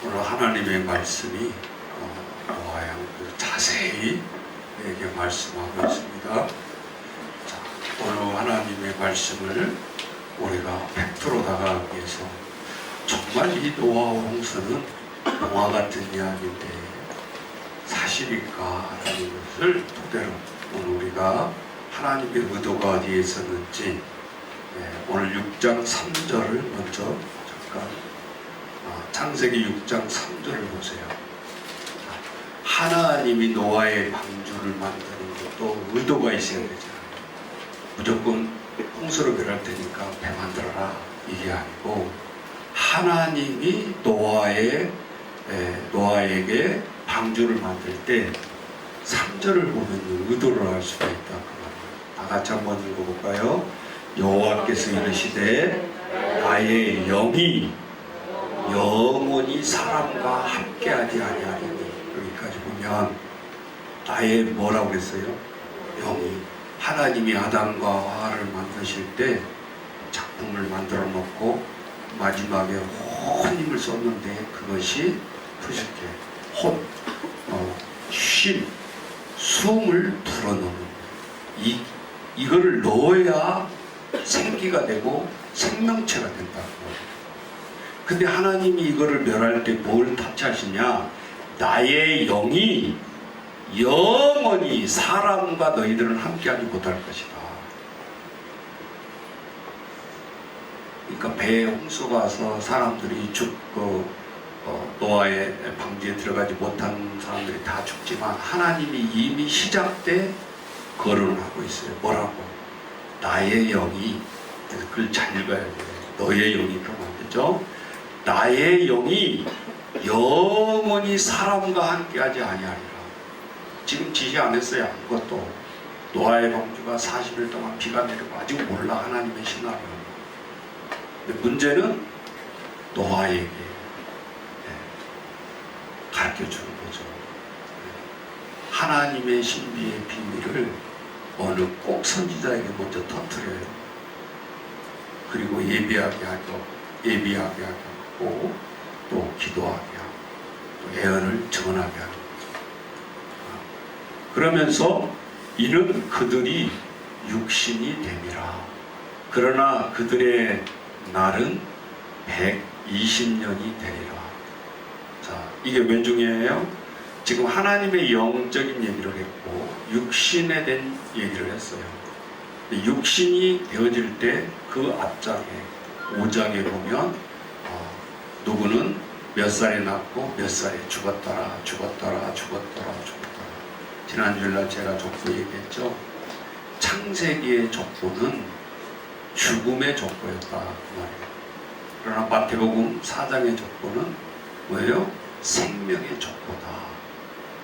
오늘 하나님의 말씀이 노아의 자세히 내게 말씀하고 있습니다. 자, 오늘 하나님의 말씀을 우리가 100% 다가가기 위해서 정말 이 노아 홍수는 동화 같은 이야기인데 사실일까 라는 것을 토대로 오늘 우리가 하나님의 의도가 어디에 있었는지 오늘 6장 3절을 먼저 잠깐 창세기 6장 3절을 보세요. 하나님이 노아의 방주를 만드는 것도 의도가 있어야 되잖아요. 무조건 홍수로 멸할 테니까 배 만들어라 이게 아니고 하나님이 노아에게 방주를 만들 때 3절을 보면 의도를 알 수가 있다. 다 같이 한번 읽어볼까요? 여호와께서 이르시되 나의 영이 영원히 사람과 함께하지 아니하리니. 여기까지 보면 나의 뭐라고 그랬어요? 영이. 하나님이 아담과 하와를 만드실 때 작품을 만들어 놓고 마지막에 온 힘을 썼는데 그것이 부족해. 쉼, 숨을 불어넣는 이거를 넣어야 생기가 되고 생명체가 된다고. 근데 하나님이 이거를 멸할 때 뭘 타치하시냐? 나의 영이 영원히 사람과 너희들은 함께하지 못할 것이다. 그러니까 배에 홍수가 와서 사람들이 죽고 노아의 방주에 들어가지 못한 사람들이 다 죽지만 하나님이 이미 시작 때 거론을 하고 있어요. 뭐라고? 나의 영이, 그걸 잘 읽어야 돼요. 너의 영이 그러면 안 되죠? 나의 영이 영원히 사람과 함께하지 아니하리라. 지금 지시 안 했어요. 아무것도. 노아의 방주가 40일 동안 비가 내리고 아직 몰라. 하나님의 신하를. 근데 문제는 노아에게 가르쳐주는 거죠. 하나님의 신비의 비밀을 어느 꼭 선지자에게 먼저 터뜨려요. 그리고 예비하게 하고 또 기도하게 하고 또 예언을 전하게 하는 거죠. 그러면서 이는 그들이 육신이 됨이라. 그러나 그들의 날은 120년이 되리라. 자, 이게 웬 중이에요? 지금 하나님의 영적인 얘기를 했고 육신에 대한 얘기를 했어요. 육신이 되어질 때 그 앞장에 5장에 보면 누구는 몇 살에 낳고 몇 살에 죽었더라. 지난주일날 제가 족보 얘기했죠. 창세기의 족보는 죽음의 족보였다 그 말이에요. 그러나 마태복음 4장의 족보는 뭐예요? 생명의 족보다.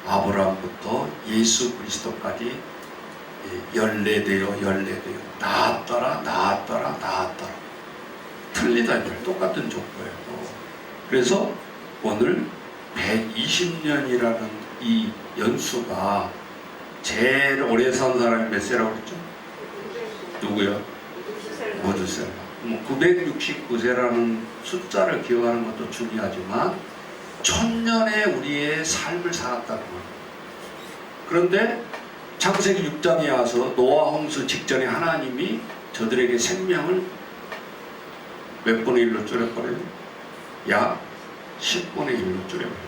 아브라함부터 예수 그리스도까지 열례되어 나았더라 틀리다 이말. 똑같은 족보예요. 그래서 오늘 120년이라는 이 연수가 제일 오래 산 사람이 몇 세라고 그랬죠? 누구요? 모두세라. 969세라는 숫자를 기억하는 것도 중요하지만 1000년의 우리의 삶을 살았다는 거예요. 그런데 창세기 6장에 와서 노아 홍수 직전에 하나님이 저들에게 생명을 몇 분의 1로 줄여버려요? 약 10분의 1로 줄여버려요.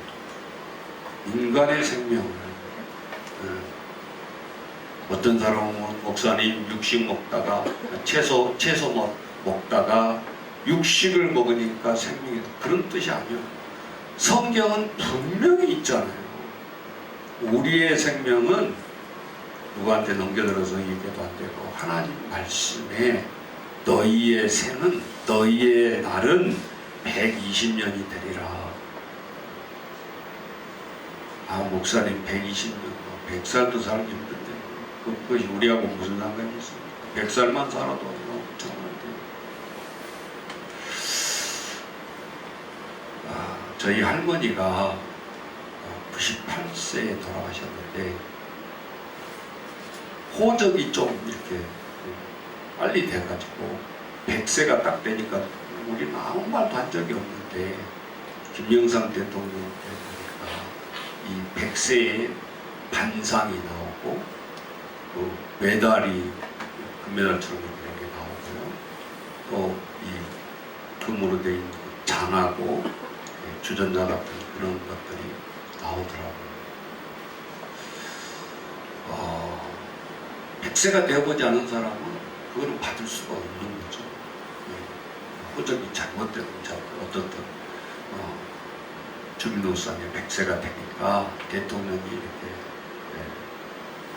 인간의 생명을. 어떤 사람은 목사님 육식 먹다가 채소 먹다가 육식을 먹으니까 생명이 그런 뜻이 아니에요. 성경은 분명히 있잖아요. 우리의 생명은 누구한테 넘겨들어서 얘기도 안 되고 하나님 말씀에 너희의 생은 너희의 날은 120년이 되리라. 목사님 120년 100살도 살기 힘든데 그것이 우리하고 무슨 상관이 있습니까? 100살만 살아도 엄청난데. 저희 할머니가 98세에 돌아가셨는데 호적이 좀 이렇게 빨리 돼가지고 100세가 딱 되니까 우리는 아무 말도 한 적이 없는데 김영삼 대통령 때 보니까 이 백세의 반상이 나오고 또 메달이 금메달처럼 이렇게 나오고요. 또 이 금으로 된 장하고 주전자 같은 그런 것들이 나오더라고요. 백세가 되어보지 않은 사람은 그거는 받을 수가 없는 거죠. 호적이 잘못되면 어떻든 주민등록상에 백세가 되니까 대통령이 이렇게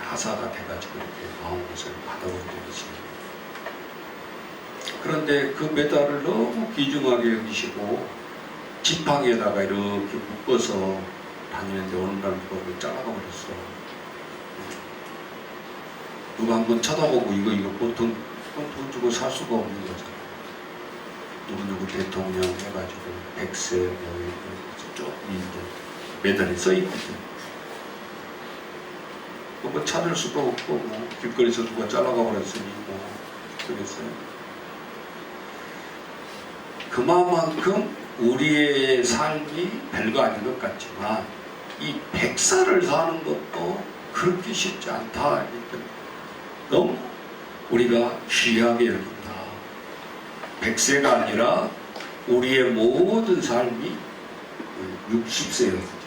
하사가 돼가지고 이렇게 나온 것을 받아보게 되겠습니다. 그런데 그 메달을 너무 귀중하게 여기시고 지팡이에다가 이렇게 묶어서 다니는데 어느 날 그걸 잘라가 버렸어. 누가 한번 쳐다보고 이거 보통 돈 주고 살 수가 없는 거잖아. 누구 대통령 해가지고 백세 뭐 쭉 이제 메달이 써있거든. 뭐 찾을 수도 없고 뭐 길거리에서 누가 잘라가 버렸으니 뭐 그랬어요. 그만큼 우리의 삶이 별거 아닌 것 같지만 이 백사를 사는 것도 그렇게 쉽지 않다. 너무 우리가 귀하게 여긴다. 백세가 아니라 우리의 모든 삶이 60세였죠.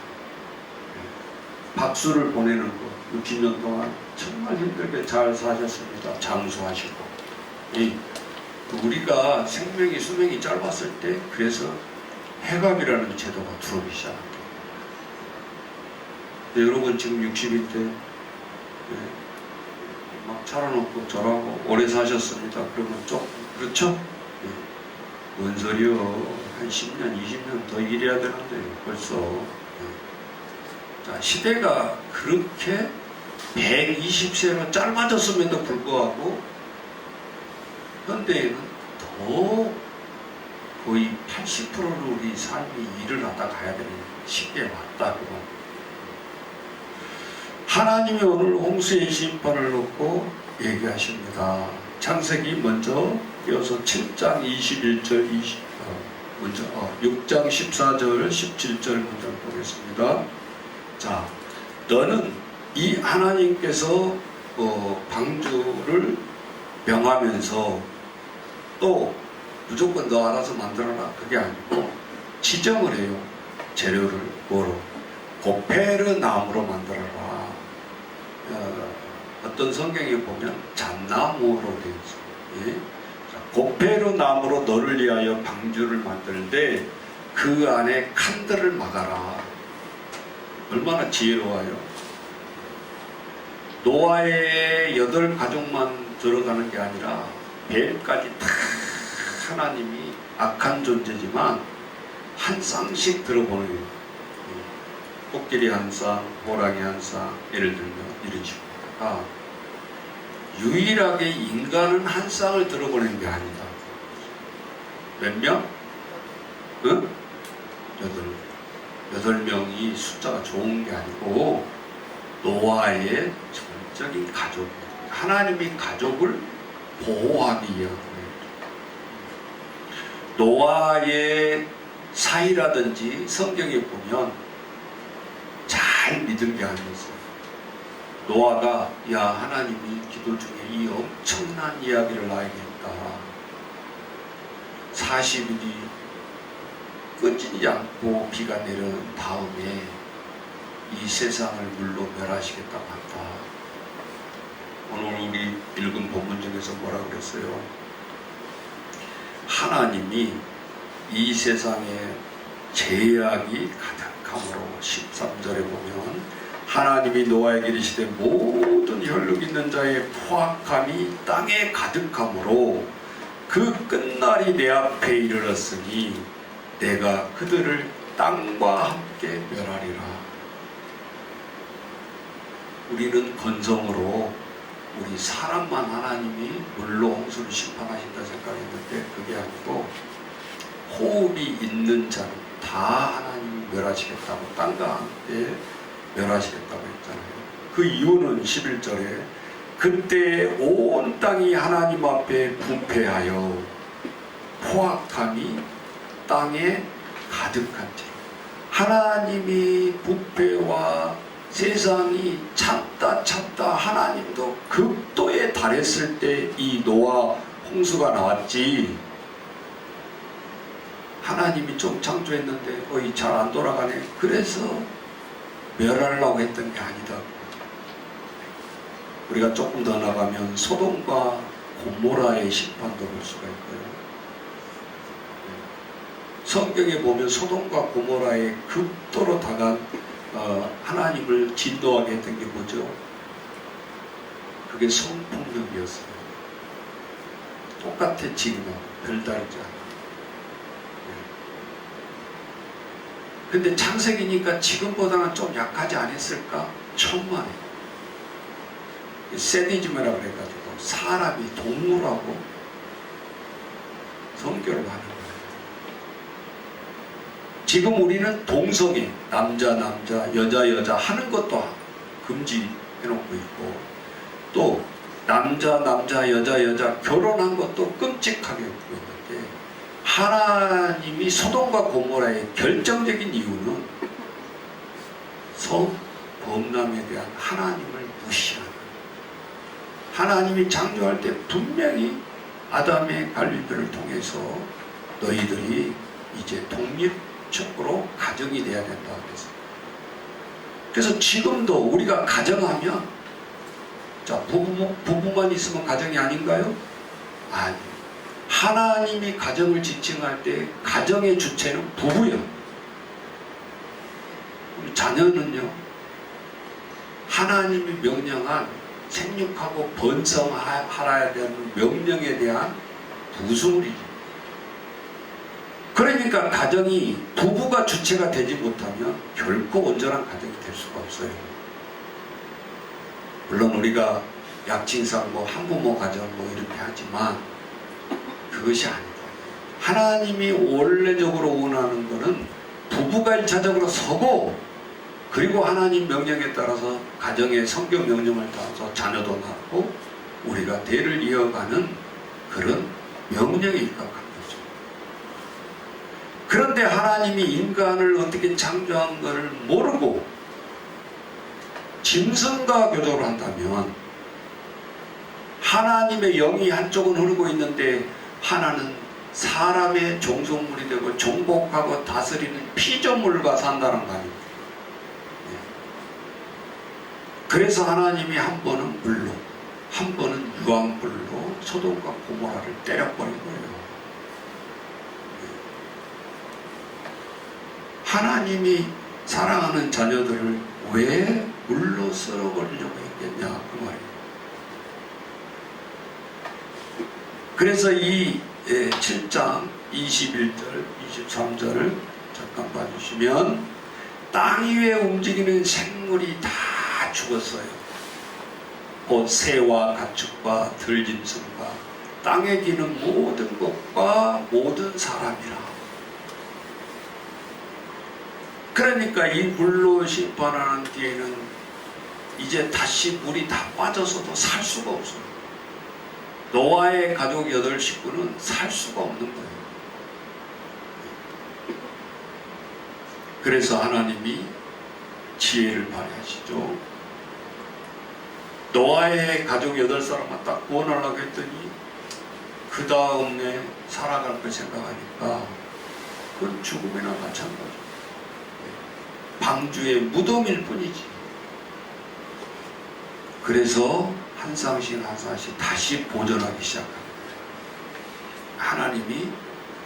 박수를 보내는 거 60년 동안 정말 힘들게 잘 사셨습니다. 장수하시고. 우리가 생명이 수명이 짧았을 때 그래서 해갑이라는 제도가 들어오기 시작합니다. 여러분 지금 60인데 막 차려놓고 저라고 오래 사셨습니다. 그러면 좀 그렇죠? 뭔 소리요? 한 10년, 20년 더 일해야 되는데 벌써. 자, 시대가 그렇게 120세로 짧아졌음에도 불구하고 현대에는 더 거의 80%를 우리 삶이 일을 하다 가야 되는 시기에 왔다고. 하나님이 오늘 홍수의 심판을 놓고 얘기하십니다. 창세기 먼저 이어서 7장 21절 6장 14절 17절 먼저 보겠습니다. 자, 너는 이 하나님께서 방주를 명하면서 또 무조건 너 알아서 만들어라 그게 아니고 지정을 해요. 재료를 뭐로? 고페르 나무로 만들어라. 어떤 성경에 보면 잣나무로 되어 있어요. 예? 고페르 나무로 너를 위하여 방주를 만들되 그 안에 칸들을 막아라. 얼마나 지혜로워요. 노아의 8가족만 들어가는 게 아니라 뱀까지 다 하나님이 악한 존재지만 한 쌍씩 들어보는 거예요. 코끼리 한 쌍, 호랑이 한 쌍, 예를 들면 이런 식으로. 유일하게 인간은 한 쌍을 들어보낸 게 아니다. 몇 명? 응? 8명이 숫자가 좋은 게 아니고 노아의 전적인 가족. 하나님이 가족을 보호하기 위한 거예요. 노아의 사이라든지 성경에 보면 잘 믿은 게 아니었어요. 노아가 야 하나님이 기도 중에 이 엄청난 이야기를 나에게 했다. 40일이 끊이지 않고 비가 내려온 다음에 이 세상을 물로 멸하시겠다고 한다. 오늘 우리 읽은 본문 중에서 뭐라 그랬어요? 하나님이 이 세상에 죄악이 가득함으로 13절에 보면 하나님이 노아에게 이르시되 모든 혈육 있는 자의 포악함이 땅에 가득함으로 그 끝날이 내 앞에 이르렀으니 내가 그들을 땅과 함께 멸하리라. 우리는 건성으로 우리 사람만 하나님이 물로 홍수를 심판하신다 생각했는데 그게 아니고 호흡이 있는 자는 다 하나님이 멸하시겠다고 땅과 함께 멸하시겠다고 했잖아요. 그 이유는 11절에 그때 온 땅이 하나님 앞에 부패하여 포악함이 땅에 가득한 채 하나님이 부패와 세상이 찾다 하나님도 극도에 달했을 때 이 노아 홍수가 나왔지. 하나님이 좀 창조했는데 거의 잘 안 돌아가네. 그래서 멸하려고 했던 게 아니다. 우리가 조금 더 나가면 소돔과 고모라의 심판도 볼 수가 있고요. 성경에 보면 소돔과 고모라에 극도로 다간 하나님을 진노하게 했던 게 뭐죠? 그게 성폭력이었어요. 똑같아 지금하고 별다르지 않아요. 근데 창세기니까 지금보다는 좀 약하지 않았을까? 천만에. 세디즘이라고 그래가지고 사람이 동물하고 성결을 하는 거예요. 지금 우리는 동성애, 남자 여자 하는 것도 금지해놓고 있고, 또 남자 여자 결혼한 것도 끔찍하게 하고 있는데, 하나님이 소돔과 고모라의 결정적인 이유는 성범람에 대한 하나님을 무시하는, 하나님이 창조할 때 분명히 아담의 갈비뼈를 통해서 너희들이 이제 독립적으로 가정이 돼야 된다 그랬어요. 그래서 지금도 우리가 가정하면, 자, 부부만 있으면 가정이 아닌가요? 아니. 하나님이 가정을 지칭할 때 가정의 주체는 부부예요. 자녀는요, 하나님이 명령한 생육하고 번성하라야 되는 명령에 대한 부수물이죠. 그러니까 가정이 부부가 주체가 되지 못하면 결코 온전한 가정이 될 수가 없어요. 물론 우리가 약칭상 한부모 가정 이렇게 하지만 그것이 아니다. 하나님이 원래적으로 원하는 것은 부부가 1차적으로 서고, 그리고 하나님 명령에 따라서 가정의 성경 명령을 따라서 자녀도 낳고 우리가 대를 이어가는 그런 명령에 입각한 거죠. 그런데 하나님이 인간을 어떻게 창조한 것을 모르고 짐승과 교조를 한다면, 하나님의 영이 한쪽은 흐르고 있는데 하나는 사람의 종속물이 되고 정복하고 다스리는 피조물과 산다는 거 아닙니까? 그래서 하나님이 한 번은 물로, 한 번은 유황불로 소돔과 고모라를 때려버린 거예요. 하나님이 사랑하는 자녀들을 왜 물로 썰어버리려고 했겠냐, 그 말이에요. 그래서 이 7장 21절, 23절을 잠깐 봐주시면, 땅 위에 움직이는 생물이 다 죽었어요. 곧 새와 가축과 들짐승과 땅에 기는 모든 것과 모든 사람이라. 그러니까 이 물로 심판하는 뒤에는 이제 다시 물이 다 빠져서도 살 수가 없어요. 노아의 가족 8식구는 살 수가 없는 거예요. 그래서 하나님이 지혜를 발휘하시죠. 노아의 가족 8사람만 딱 구원하려고 했더니 그 다음에 살아갈 걸 생각하니까 그건 죽음이나 마찬가지죠. 방주의 무덤일 뿐이지. 그래서 한 쌍씩 한 쌍씩 다시 보존하기 시작합니다. 하나님이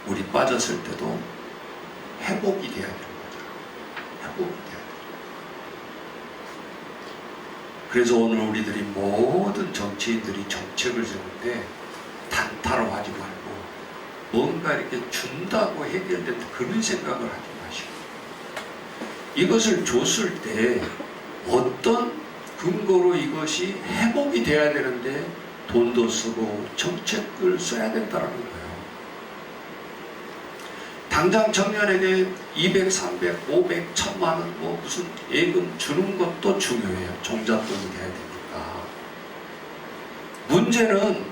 우리 빠졌을 때도 회복이 돼야 되는 거죠. 회복이 돼야 돼요. 그래서 오늘 우리들이 모든 정치인들이 정책을 세울 때 단타로하지 말고 뭔가 이렇게 준다고 해결된 그런 생각을 하지 마시고, 이것을 줬을 때 어떤 근거로 이것이 회복이 돼야 되는데 돈도 쓰고 정책을 써야 된다는 거예요. 당장 청년에게 200, 300, 500, 1000만 원 무슨 예금 주는 것도 중요해요. 종잣돈이 돼야 되니까. 문제는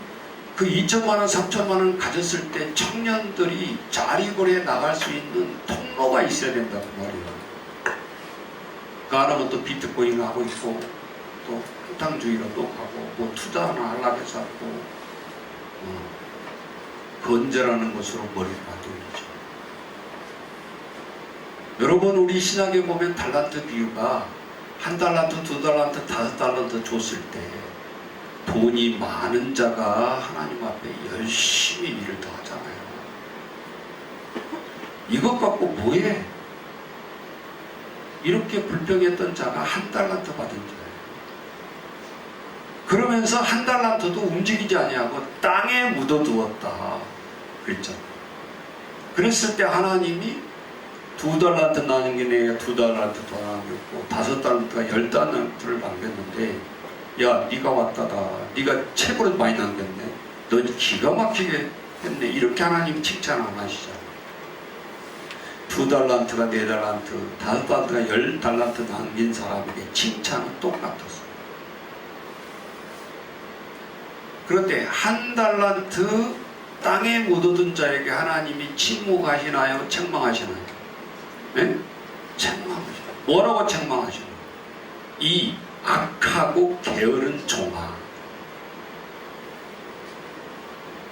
그 2천만 원, 3천만 원 가졌을 때 청년들이 자리거리에 나갈 수 있는 통로가 있어야 된다는 말이에요. 그 하나는 또 비트코인 하고 있고, 또 후탕주의로 또 가고, 뭐 투자나 하려고 해서 하고, 건재라는 것으로 머리를 만들죠. 여러분, 우리 신학에 보면 달란트 비유가 1달란트, 2달란트, 5달란트 줬을 때 돈이 많은 자가 하나님 앞에 열심히 일을 더 하잖아요. 이것 갖고 뭐해? 이렇게 불평했던 자가 1달란트 받은 자예요. 그러면서 1달란트도 움직이지 아니하고 땅에 묻어두었다 그랬잖아요. 그랬을 때 하나님이 2달란트 나는 게 내가 2달란트 더 남겼고 5달란트가 10달란트를 남겼는데, 야, 네가 왔다다, 네가 최고로 많이 남겼네, 넌 기가 막히게 했네, 이렇게 하나님 칭찬 안 하시잖아요. 2달란트가 4달란트, 5달란트가 10달란트 남긴 사람에게 칭찬은 똑같았어요. 그런데 1달란트 땅에 묻어둔 자에게 하나님이 침묵하시나요? 책망하시나요? 네? 책망하시나요? 뭐라고 책망하시나요? 이 악하고 게으른 종아.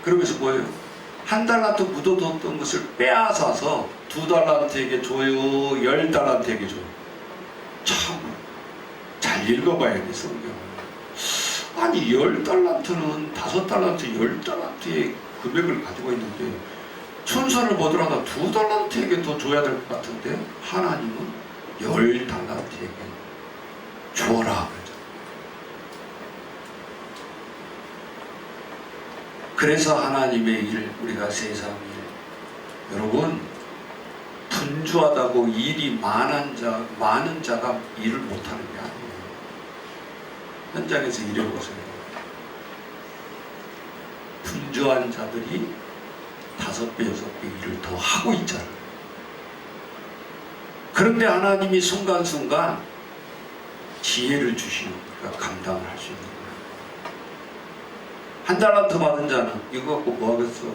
그러면서 뭐예요? 1달란트 묻어뒀던 것을 빼앗아서 2달란트에게 줘요, 10달란트에게 줘요. 참 잘 읽어봐야 돼, 성경을. 아니 10달란트는 5달란트, 10달란트의 금액을 가지고 있는데 순서를 보더라도 2달란트에게 더 줘야 될 것 같은데 하나님은 10달란트에게 줘라 그러죠. 그래서 하나님의 일, 우리가 세상 일, 여러분, 분주하다고 일이 많은 자가 일을 못하는 게 아니에요. 현장에서 일해보세요. 분주한 자들이 5배, 6배 일을 더 하고 있잖아요. 그런데 하나님이 순간순간 지혜를 주시니까 감당을 할 수 있는 거예요. 1달란트 받은 자는 이거 갖고 뭐 하겠어?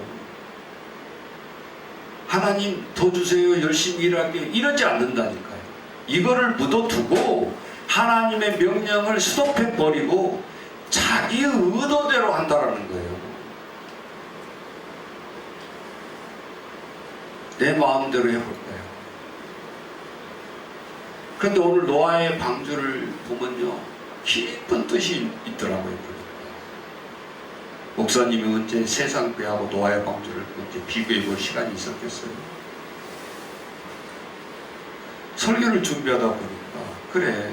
하나님 더 주세요, 열심히 일할게요, 이러지 않는다니까요. 이거를 묻어두고 하나님의 명령을 스톱해버리고 자기의 의도대로 한다라는 거예요. 내 마음대로 해볼 거예요. 그런데 오늘 노아의 방주를 보면요, 깊은 뜻이 있더라고요. 목사님이 언제 세상 배하고 노아의 방주를 언제 비교해 볼 시간이 있었겠어요? 설교를 준비하다 보니까, 그래,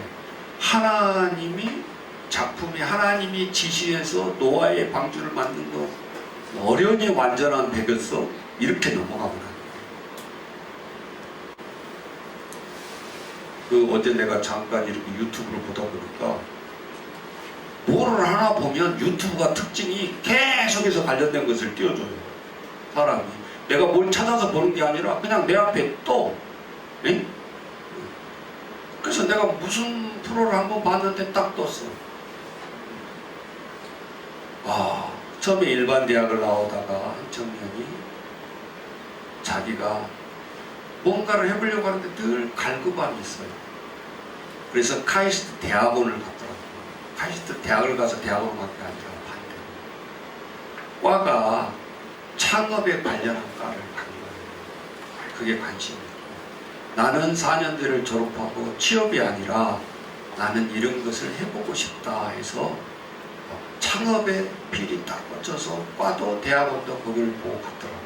하나님이 작품이 하나님이 지시해서 노아의 방주를 만든 거 어련히 완전한 배겼어? 이렇게 넘어가구나. 어제 내가 잠깐 이렇게 유튜브를 보다 보니까 뭐를 하나 보면 유튜브가 특징이 계속해서 관련된 것을 띄워줘요. 사람이 내가 뭘 찾아서 보는 게 아니라 그냥 내 앞에 또, 에? 그래서 내가 무슨 프로를 한번 봤는데 딱 떴어. 처음에 일반 대학을 나오다가 한 청년이 자기가 뭔가를 해보려고 하는데 늘 갈급함이 있어요. 그래서 카이스트 대학원을 갔더라고요. 카이스트 대학을 가서 대학원 간 게 아니라 반대로 과가 창업에 관련한 과를 간 거예요. 그게 관심이에요. 나는 4년제를 졸업하고 취업이 아니라 나는 이런 것을 해보고 싶다 해서 창업에 필이 딱 꽂혀서 과도 대학원도 거기를 보고 갔더라고요.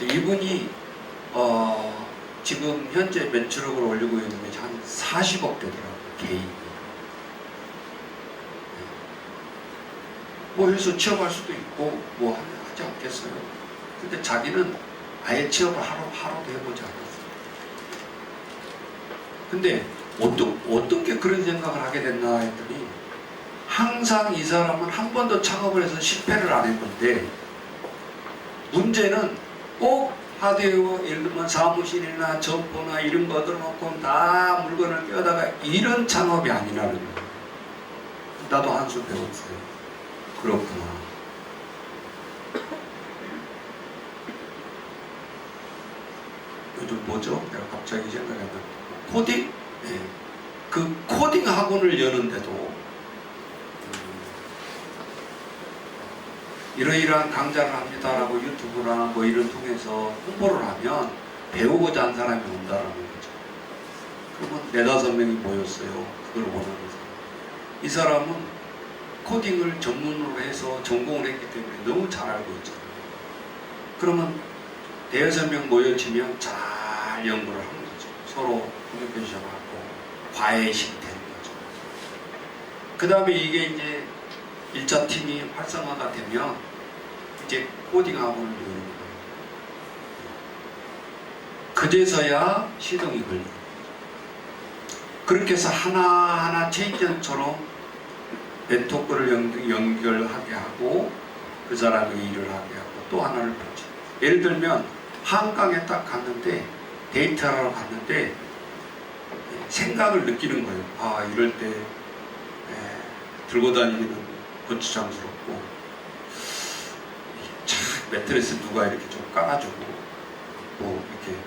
이분이 지금 현재 매출액을 올리고 있는 게 한 40억 되더라고요, 개인이. 뭐 해서 취업할 수도 있고 뭐 하지 않겠어요. 근데 자기는 아예 취업을 하루도 해보지 않았어요. 근데 어떻게 그런 생각을 하게 됐나 했더니, 항상 이 사람은 한 번도 창업을 해서 실패를 안 했는데, 문제는 꼭 하드웨어, 예를 들면 사무실이나 점포나 이런 거 들어놓고 다 물건을 껴다가 이런 창업이 아니라는 거예요. 나도 한수 배웠어요. 그렇구나. 요즘 뭐죠? 내가 갑자기 생각이 안 나. 코딩? 예, 그 코딩 학원을 여는데도 이러이러한 강좌를 합니다라고 유튜브나 뭐 이런 통해서 홍보를 하면 배우고자 한 사람이 온다라는 거죠. 그러면 4-5명이 모였어요. 그걸 원하는 사람. 이 사람은 코딩을 전문으로 해서 전공을 했기 때문에 너무 잘 알고 있잖아요. 그러면 4-6명 모여지면 잘 연구를 하는 거죠. 서로 커뮤니케이션을 하고 과외식이 되는 거죠. 그 다음에 이게 이제 1차 팀이 활성화가 되면 이제 코딩 학원을 여는 거예요. 그제서야 시동이 걸리는 거예요. 그렇게 해서 하나하나 체인점처럼 네트워크를 연결하게 하고 그 사람이 일을 하게 하고 또 하나를 펼쳐. 예를 들면 한강에 딱 갔는데 데이트하러 갔는데 생각을 느끼는 거예요. 아, 이럴 때 들고 다니기는 거추장스럽고 참 매트리스 누가 이렇게 좀 깔아주고 뭐 이렇게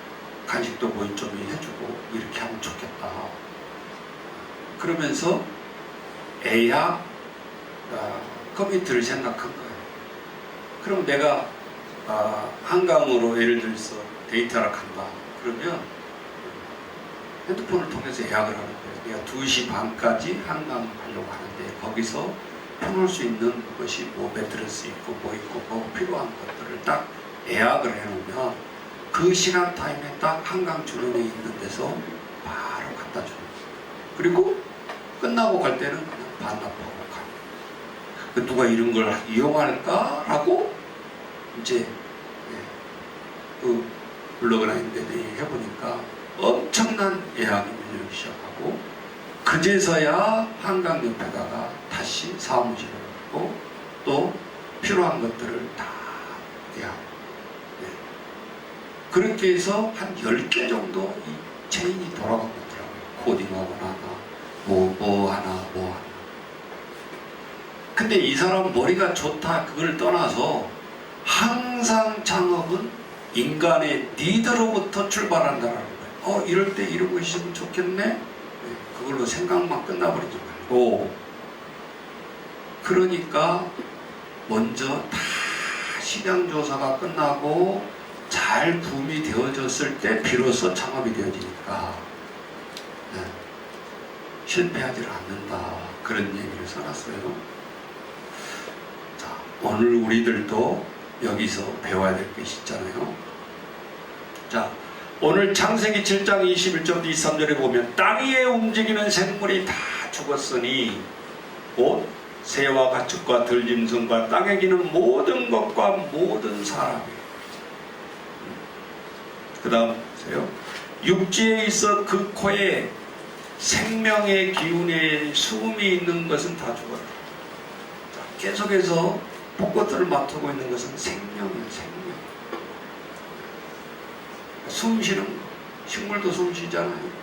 간식도 뭐 좀 해주고 이렇게 하면 좋겠다. 그러면서 애야 커뮤니티를 생각한 거예요. 그럼 내가 한강으로 예를 들어서 데이트하러 간다. 그러면 핸드폰을 통해서 예약을 하는 거예요. 내가 2시 반까지 한강 가려고 하는데 거기서 펴놓을 수 있는 것이 뭐 매트리스 있고 뭐 필요한 것들을 딱 예약을 해놓으면 그 시간 타임에 딱 한강 주변에 있는 데서 바로 갖다 주는 거예요. 그리고 끝나고 갈 때는 그냥 반납하고 가요. 누가 이런 걸 이용할까라고 이제 그 블로그나 이런 데 해보니까 엄청난 예약이 밀리기 시작하고 그제서야 한강 옆에다가 다시 사무실을 하고 또 필요한 것들을 다 예약. 그렇게 해서 한 10개 정도 이 체인이 돌아가고 있더라고요. 코딩하고 하나, 뭐 하나. 근데 이 사람 머리가 좋다 그걸 떠나서 항상 창업은 인간의 니드로부터 출발한다라는 거예요. 이럴 때 이러고 있으면 좋겠네? 그걸로 생각만 끝나버리지 말고 그러니까 먼저 다 시장조사가 끝나고 잘 붐이 되어졌을 때 비로소 창업이 되어지니까 실패하지 않는다 그런 얘기를 써놨어요. 자, 오늘 우리들도 여기서 배워야 될 것이 있잖아요. 자, 오늘 창세기 7장 21절 23절에 보면 땅 위에 움직이는 생물이 다 죽었으니 곧 새와 가축과 들짐승과 땅에 기는 모든 것과 모든 사람이 그 다음 보세요. 육지에 있어 그 코에 생명의 기운에 숨이 있는 것은 다 죽었다. 자, 계속해서 벚꽃들을 맡고 있는 것은 생명이에요. 생명. 숨 쉬는 거. 식물도 숨 쉬잖아요.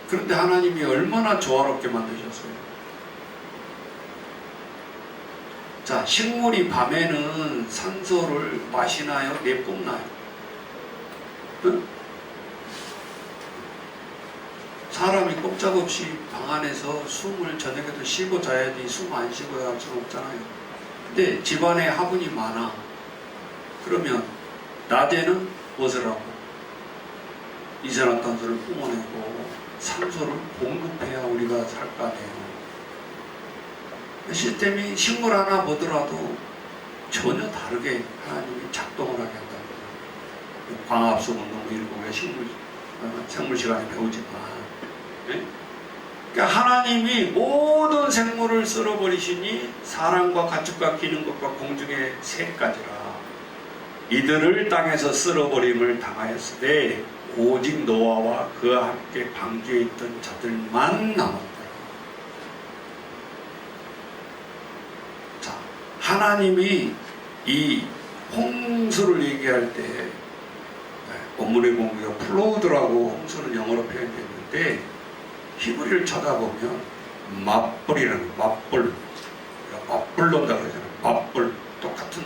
그런데 하나님이 얼마나 조화롭게 만드셨어요. 자, 식물이 밤에는 산소를 마시나요? 내뿜나요? 응? 사람이 꼼짝없이 방 안에서 숨을 저녁에도 쉬고 자야지 숨 안 쉬고 할 수는 없잖아요. 근데 집안에 화분이 많아. 그러면 낮에는 무엇을 하고 이산화탄소를 뿜어내고 산소를 공급해야 우리가 살 거 아니에요. 시스템이 식물 하나 보더라도 전혀 다르게 하나님이 작동을 하게 한다는 거예요. 광합성 운동 이런 거 우리가 생물 시간에 배우지만 그러니까 하나님이 모든 생물을 쓸어버리시니 사람과 가축과 기는 것과 공중의 새까지라 이들을 땅에서 쓸어버림을 당하였으되 오직 노아와 그와 함께 방주에 있던 자들만 남았다. 자, 하나님이 이 홍수를 얘기할 때 본문에 보면 플로우드라고 홍수는 영어로 표현됐는데 히브리를 찾아보면 맞불이라는 맞불, 맞불론다 그러잖아요. 맞불 똑같은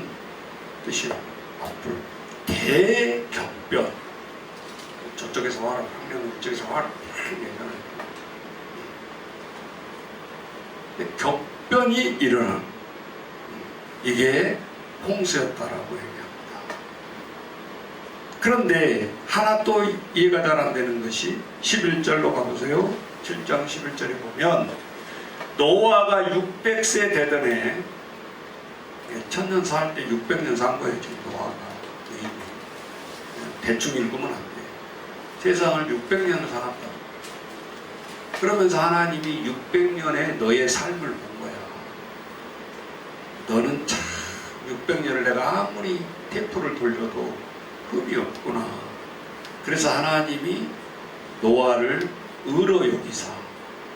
뜻이에요. 맞불 대경변. 저쪽에서 와라, 한 명은 이쪽에서 와라 이렇게 얘기하는. 격변이 일어난 이게 홍수였다라고 얘기합니다. 그런데 하나 또 이해가 잘 안 되는 것이 11절로 가보세요. 7장 11절에 보면 노아가 600세 되던 해, 천년 살 때 600년 산 거예요. 지금 노아가. 대충 읽으면 안 돼. 세상을 600년을 살았다. 그러면서 하나님이 600년의 너의 삶을 본 거야. 너는 참 600년을 내가 아무리 테이프를 돌려도 흠이 없구나. 그래서 하나님이 노아를 의로 여기사,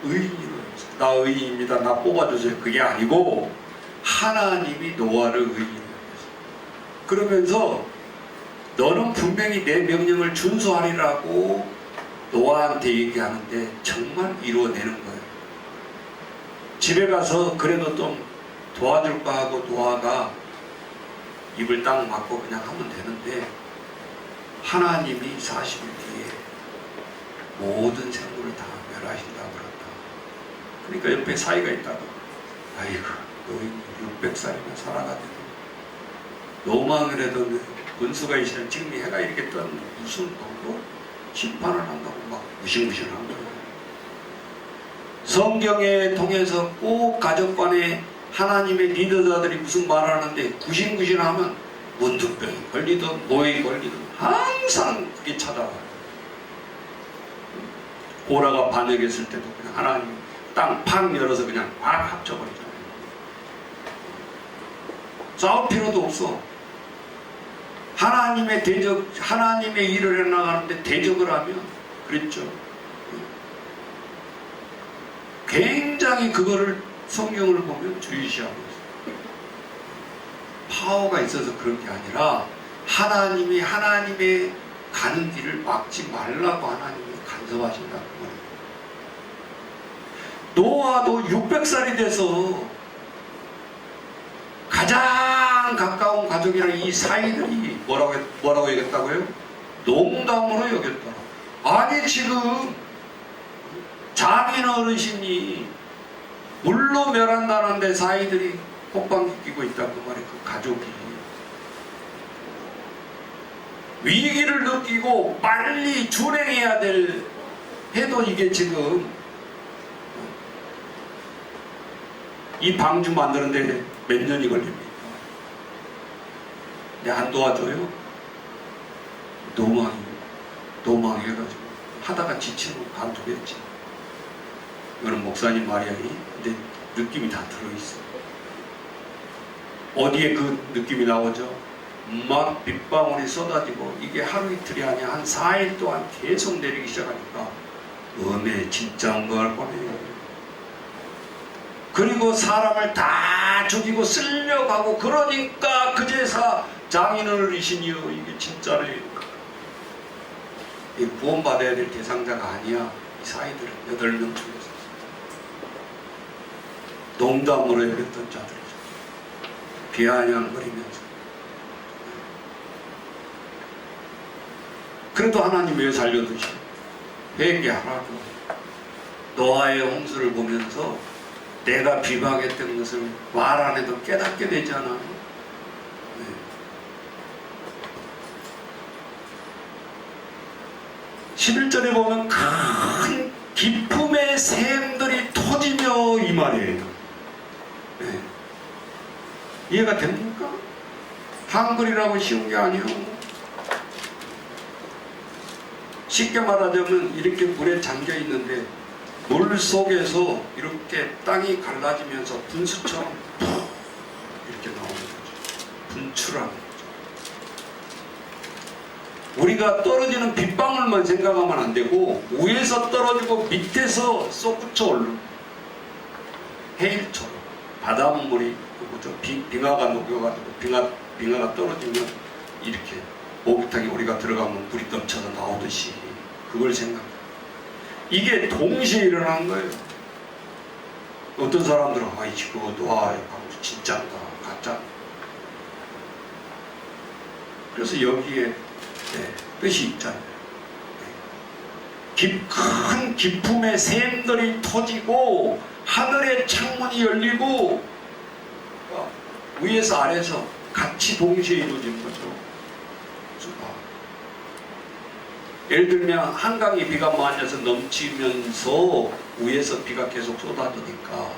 의인으로 여기사, 나 의인입니다, 나 뽑아주세요, 그게 아니고 하나님이 노아를 의인으로 여기사. 그러면서 너는 분명히 내 명령을 준수하리라고 노아한테 얘기하는데 정말 이루어내는 거예요. 집에 가서 그래도 좀 도와줄까 하고 노아가 입을 딱 막고 그냥 하면 되는데 하나님이 40일 뒤에 모든 생물을 다 멸하신다고 그랬다. 그러니까 옆에 사이가 있다가 아이고 너희는 600살이나 살아가지고 노망을 해도 분수가 있으면 지금 해가 이렇게 떴는데 무슨 뭐 심판을 한다고 막 무시무시한 거예요. 성경에 통해서 꼭 가정관에 하나님의 리더자들이 무슨 말을 하는데 구신구신하면 문둥병이 걸리든 노에 걸리든 항상 그게 찾아와요. 고라가 반역했을 때도 그냥 하나님 땅 팍 열어서 그냥 팍 합쳐버리잖아요. 싸울 필요도 없어. 하나님의 대적, 하나님의 일을 해나가는데 대적을 하면 그랬죠. 굉장히 그거를 성경을 보면 주의시하고 있어요. 파워가 있어서 그런 게 아니라 하나님이 하나님의 가는 길을 막지 말라고 하나님이 간섭하신다는 거예요. 노아도 600살이 돼서 가장 가까운 가족이랑 이 사이들이 뭐라고 얘기했다고요? 농담으로 여겼다. 아니 지금 장인 어르신이 물로 멸한다는데 사이들이 혹방기 끼고 있다고 말해. 그 가족이 위기를 느끼고 빨리 준행해야 될 해도 이게 지금 이 방주 만드는데 몇 년이 걸립니까? 내가 안 도와줘요? 노망해가지고 하다가 지치고 관두겠지. 이거는 목사님 말이야. 근데 느낌이 다 들어있어. 어디에 그 느낌이 나오죠? 막 빗방울이 쏟아지고 이게 하루 이틀이 아니야. 한 4일 동안 계속 내리기 시작하니까 진짜 엉거할 뻔해요. 그리고 사람을 다 죽이고 쓸려가고 그러니까 그제서 장인어르신이요 이게 진짜래. 구원받아야 될 대상자가 아니야. 이 사이들은 8명 중에서 농담으로 여겼던 자들이죠. 비아냥거리면서. 그래도 하나님 왜 살려두시? 회개하라고. 노아의 홍수를 보면서 내가 비방했던 것을 말 안 해도 깨닫게 되잖아. 네. 11절에 보면 큰 기품의 샘들이 터지며 이 말이에요. 네. 이해가 됩니까? 한글이라고 쉬운 게 아니에요. 쉽게 말하자면 이렇게 물에 잠겨 있는데 물 속에서 이렇게 땅이 갈라지면서 분수처럼 푹 이렇게 나오는 거죠. 분출하는 거죠. 우리가 떨어지는 빗방울만 생각하면 안 되고 위에서 떨어지고 밑에서 솟구쳐 오르는 해일처럼 바닷물이 빙하가 녹여가지고 빙하가 떨어지면 이렇게 목욕탕에 우리가 들어가면 물이 넘쳐서 나오듯이 그걸 생각해요. 이게 동시에 일어난 거예요. 어떤 사람들은 이거 노아의 방주 진짜인가 가짜. 그래서 여기에 뜻이 있잖아요. 큰 기품의 샘들이 터지고 하늘의 창문이 열리고 위에서 아래에서 같이 동시에 이루어진 거죠. 예를 들면 한강에 비가 많이 와서 넘치면서 위에서 비가 계속 쏟아지니까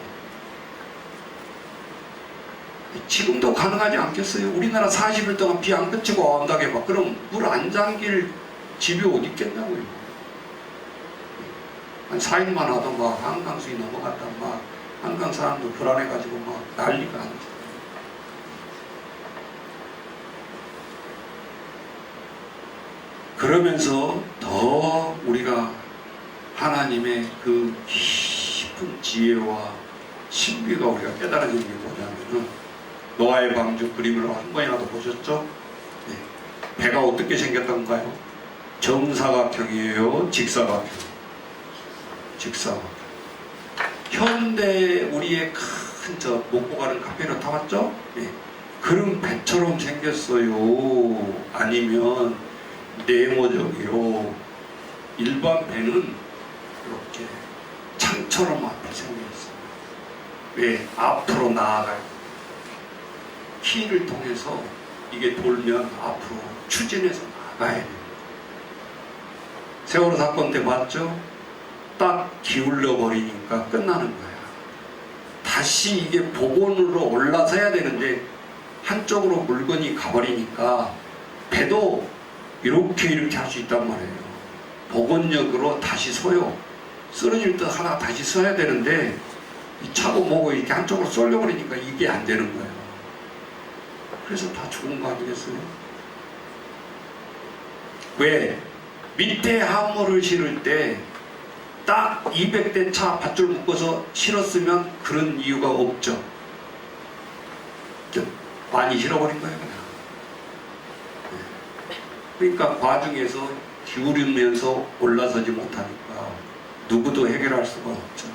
지금도 가능하지 않겠어요? 우리나라 40일 동안 비 안 그치고 온다고 해봐. 그럼 물 안 잠길 집이 어디 있겠냐고요. 한 4일만 와도 막 한강수위 넘어갔다 막 한강 사람도 불안해가지고 막 난리가 아니죠. 그러면서 더 우리가 하나님의 그 깊은 지혜와 신비가 우리가 깨달아지는 게 뭐냐면은 노아의 방주 그림을 한 번이라도 보셨죠? 네. 배가 어떻게 생겼던가요? 정사각형이에요? 직사각형? 직사각형. 현대 우리의 큰 저 목포 가는 카페를 타봤죠? 네. 그런 배처럼 생겼어요? 아니면 네모적이요? 일반 배는 이렇게 창처럼 앞에 생겼어요. 왜? 앞으로 나아갈 키를 통해서 이게 돌면 앞으로 추진해서 나가야 돼요. 세월호 사건 때 봤죠? 딱 기울여 버리니까 끝나는 거야. 다시 이게 복원으로 올라서야 되는데 한쪽으로 물건이 가버리니까 배도 이렇게 할 수 있단 말이에요. 복원력으로 다시 서요. 쓰러질 때 하나 다시 서야 되는데 차고 뭐고 이렇게 한쪽으로 쏠려버리니까 이게 안 되는 거예요. 그래서 다 죽은 거 아니겠어요? 왜? 밑에 화물을 실을 때 딱 200대 차 밧줄 묶어서 실었으면 그런 이유가 없죠. 많이 실어버린 거예요, 그냥. 그러니까 과중에서 기울이면서 올라서지 못하니까 누구도 해결할 수가 없죠.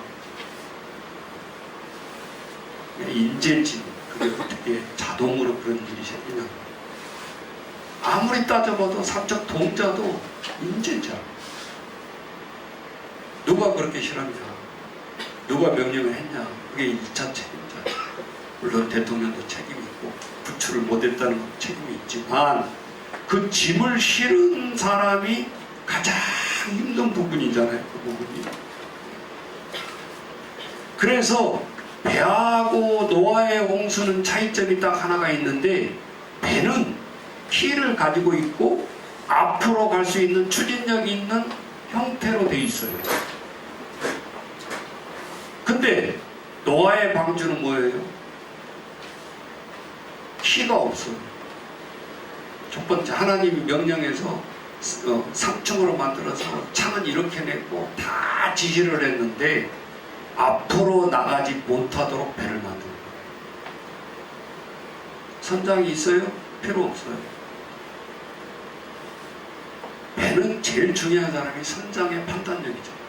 인재지. 그게 어떻게 자동으로 그런 일이 생기냐. 아무리 따져봐도 삼척 동자도 인재자. 누가 그렇게 실었냐. 누가 명령을 했냐. 그게 2차 책임자. 물론 대통령도 책임이 있고 구출을 못했다는 것도 책임이 있지만 그 짐을 실은 사람이 가장 힘든 부분이잖아요. 그 부분이. 그래서 배하고 노아의 홍수는 차이점이 딱 하나가 있는데 배는 키를 가지고 있고 앞으로 갈 수 있는 추진력이 있는 형태로 돼 있어요. 근데 노아의 방주는 뭐예요? 키가 없어요. 첫 번째 하나님이 명령해서 3층으로 만들어서 창은 이렇게 냈고 다 지시를 했는데 앞으로 나가지 못하도록 배를 만든 거예요. 선장이 있어요? 필요 없어요. 배는 제일 중요한 사람이 선장의 판단력이죠.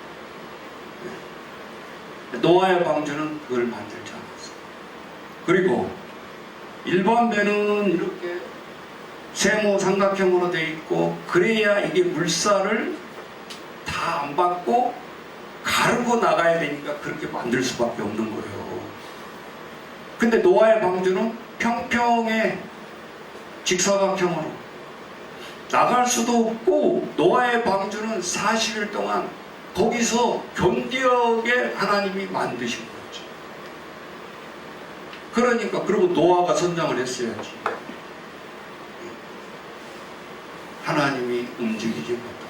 노아의 방주는 그걸 만들지 않았어요. 그리고 일반 배는 이렇게 세모 삼각형으로 되어 있고 그래야 이게 물살을 다 안 받고 가르고 나가야 되니까 그렇게 만들 수밖에 없는 거예요. 근데 노아의 방주는 평평해 직사각형으로 나갈 수도 없고 노아의 방주는 40일 동안 거기서 견디게 하나님이 만드신 거죠. 그러니까 그리고 노아가 선장을 했어야지. 하나님이 움직이지 못하게.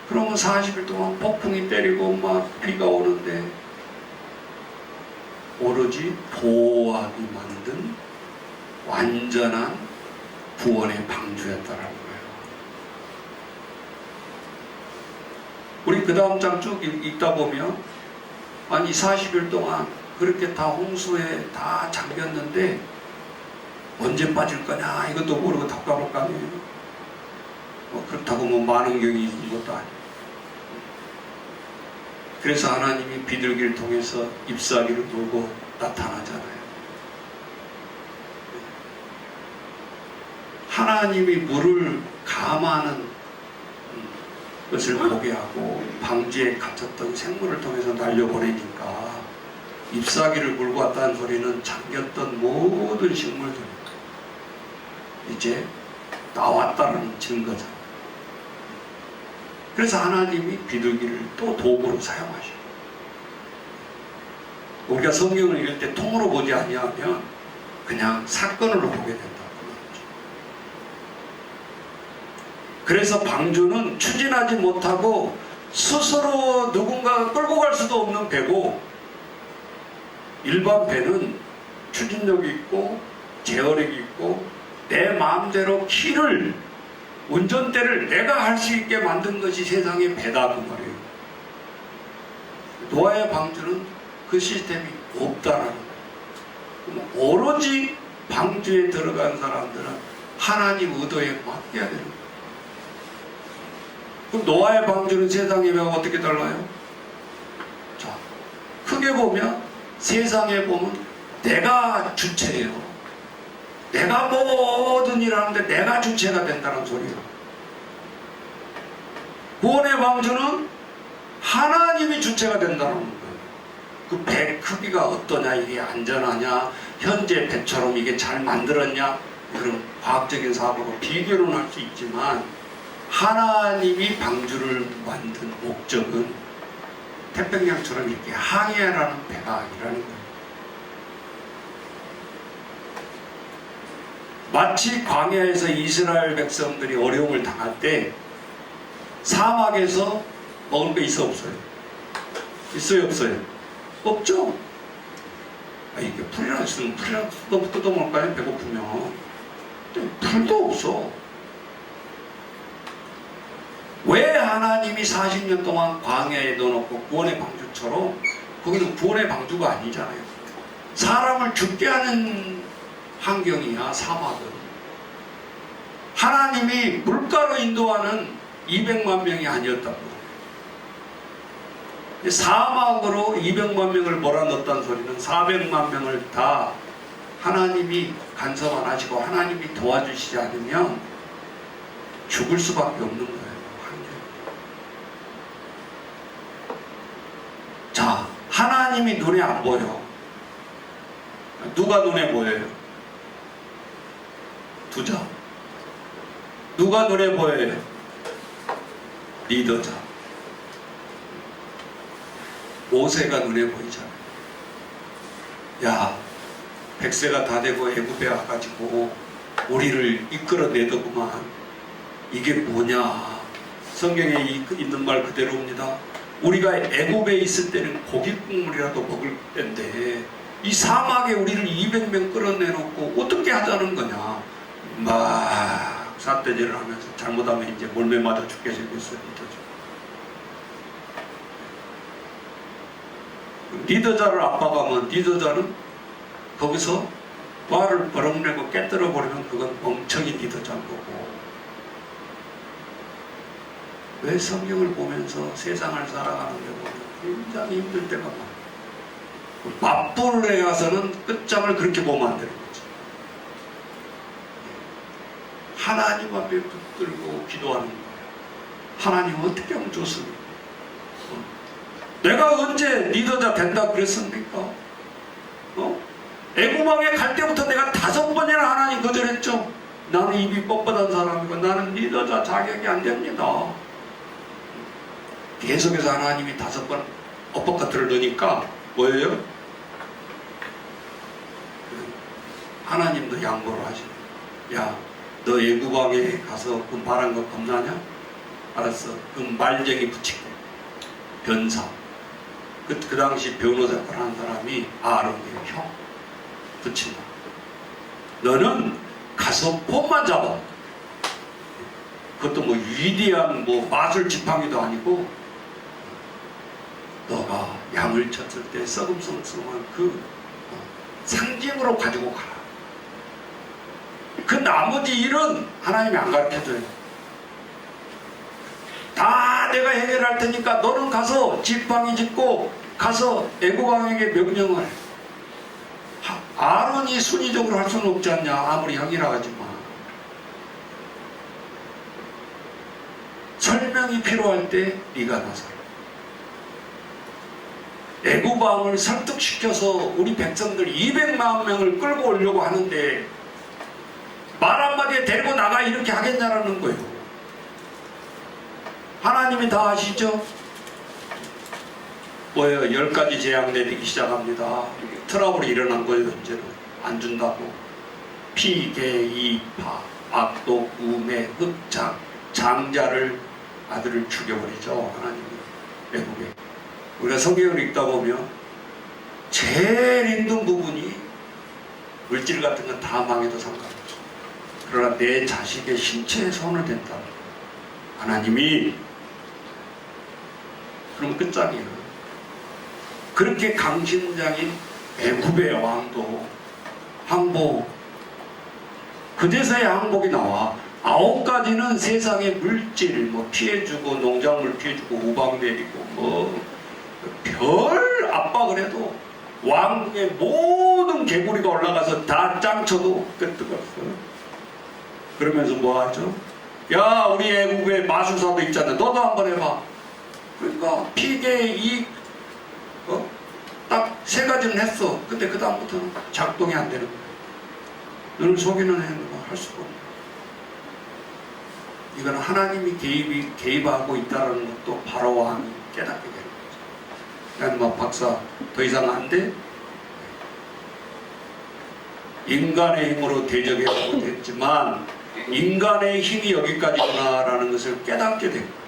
그러면 40일 동안 폭풍이 때리고 막 비가 오는데 오로지 보호하기 만든 완전한 구원의 방주였다라는 거예요. 우리 그 다음 장 쭉 읽다 보면 아니 40일 동안 그렇게 다 홍수에 다 잠겼는데 언제 빠질 거냐 이것도 모르고 답답할 거 아니에요. 그렇다고 뭐 많은 경이 있는 것도 아니에요. 그래서 하나님이 비둘기를 통해서 잎사귀를 물고 나타나잖아요. 하나님이 물을 감하는 것을 보게 하고 방주에 갇혔던 생물을 통해서 날려보내니까 잎사귀를 물고 왔다는 소리는 잠겼던 모든 식물들이 이제 나왔다는 증거죠. 그래서 하나님이 비둘기를 또 도구로 사용하셔요. 우리가 성경을 읽을 때 통으로 보지 아니하면 그냥 사건으로 보게 된다고 말이죠. 그래서 방주는 추진하지 못하고 스스로 누군가가 끌고 갈 수도 없는 배고, 일반 배는 추진력이 있고 제어력이 있고 내 마음대로 키를, 운전대를 내가 할 수 있게 만든 것이 세상의 배다 그 말이에요. 노아의 방주는 그 시스템이 없다라는 거예요. 오로지 방주에 들어간 사람들은 하나님 의도에 맡겨야 되는 거예요. 그럼 노아의 방주는 세상의 배와 어떻게 달라요? 자, 크게 보면 세상에 보면 내가 주체예요. 내가 모든 일을 하는데 내가 주체가 된다는 소리예요. 구원의 방주는 하나님이 주체가 된다는 거예요. 그 배 크기가 어떠냐, 이게 안전하냐, 현재 배처럼 이게 잘 만들었냐, 그런 과학적인 사고로 비교는 할 수 있지만 하나님이 방주를 만든 목적은 태평양처럼 이렇게 항해라는 배가 아니라는 거예요. 마치 광야에서 이스라엘 백성들이 어려움을 당할 때 사막에서 먹을 거 있어 없어요? 있어요 없어요? 없죠? 이게 풀이나 있으면 풀이나 뜯어먹을까요? 배고프면. 근데 풀도 없어. 왜 하나님이 40년 동안 광야에 넣어놓고 구원의 방주처럼, 거기는 구원의 방주가 아니잖아요. 사람을 죽게 하는 환경이야 사막은. 하나님이 물가로 인도하는 200만 명이 아니었다고. 사막으로 200만 명을 몰아넣었다는 소리는 400만 명을 다 하나님이 간섭 안 하시고 하나님이 도와주시지 않으면 죽을 수밖에 없는 거예요. 자, 하나님이 눈에 안 보여. 누가 눈에 보여요? 두자. 누가 눈에 보여요? 리더자. 모세가 눈에 보이잖아요. 야, 100세가 다 되고 애굽에 와가지고 우리를 이끌어내더구만. 이게 뭐냐? 성경에 있는 말 그대로입니다. 우리가 애굽에 있을 때는 고기 국물이라도 먹을 때인데 이 사막에 우리를 200명 끌어내놓고 어떻게 하자는 거냐? 막 삿대질을 하면서 잘못하면 이제 몰매 맞아 죽게 생겼어요. 리더자를 압박하면 리더자는 거기서 말을 버럭내고 깨뜨려 버리면 그건 멍청이 리더자인 거고. 왜 성경을 보면서 세상을 살아가는 데 보면 굉장히 힘들 때가 많아요. 맞불에 가서는 끝장을 그렇게 보면 안 되는 거지. 하나님 앞에 붙들고 기도하는 거예요. 하나님 어떻게 하면 좋습니까? 내가 언제 리더자 된다 그랬습니까? 애굽왕에 갈 때부터 내가 5번이나 하나님 거절했죠. 나는 입이 뻣뻣한 사람이고 나는 리더자 자격이 안 됩니다. 계속해서 하나님이 5번 엇박가트를 넣으니까 뭐예요? 하나님도 양보를 하시네. 야, 너 애굽왕에 가서 그 말한 거 겁나냐? 알았어. 그 말쟁이 붙이고 변사. 그 당시 변호사 역할을 한 사람이 아론이에요. 형 붙인다. 너는 가서 폼만 잡아. 그것도 뭐 위대한 뭐 마술 지팡이도 아니고 너가 양을 쳤을 때 썩음성성한 그 상징으로 가지고 가라. 그 나머지 일은 하나님이 안 가르쳐줘요. 다 내가 해결할 테니까 너는 가서 지팡이 짚고 가서 애국왕에게 명령을. 아론이 순위적으로 할 수는 없지 않냐. 아무리 형이라 하지만 설명이 필요할 때 네가 나서라. 애굽 왕을 설득시켜서 우리 백성들 200만 명을 끌고 오려고 하는데 말 한마디에 데리고 나가 이렇게 하겠냐라는 거예요. 하나님이 다 아시죠? 뭐예요? 10가지 재앙 내리기 시작합니다. 트러블이 일어난 거예요. 현재는 안 준다고. 피, 개, 이, 파, 악독, 우매, 흑장, 장자를 아들을 죽여버리죠. 하나님이 애국에. 우리가 성경을 읽다 보면 제일 힘든 부분이 물질 같은 건 다 망해도 상관없어. 그러나 내 자식의 신체에 손을 댄다. 하나님이 그럼 끝장이에요. 그렇게 강심장인 애굽의 왕도 항복, 그제서야 항복이 나와. 9가지는 세상의 물질, 뭐 피해주고 농작물 피해주고 우박 내리고 뭐 별 압박을 해도 왕궁의 모든 개구리가 올라가서 다 짱쳐도 끄떡없어요. 그러면서 뭐 하죠? 야, 우리 애국의 마술사도 있잖아. 너도 한번 해봐. 그러니까 피계 이익 딱 3가지는 했어. 근데 그 다음부터는 작동이 안 되는 거야. 너를 속이는 행동을 할 수가 없는 거야. 이건 하나님이 개입하고 있다는 것도 바로 왕이 깨닫게 되는 거죠. 난 막 박사 더 이상 안 돼? 인간의 힘으로 대적해서 됐지만 인간의 힘이 여기까지구나라는 것을 깨닫게 된 거예요.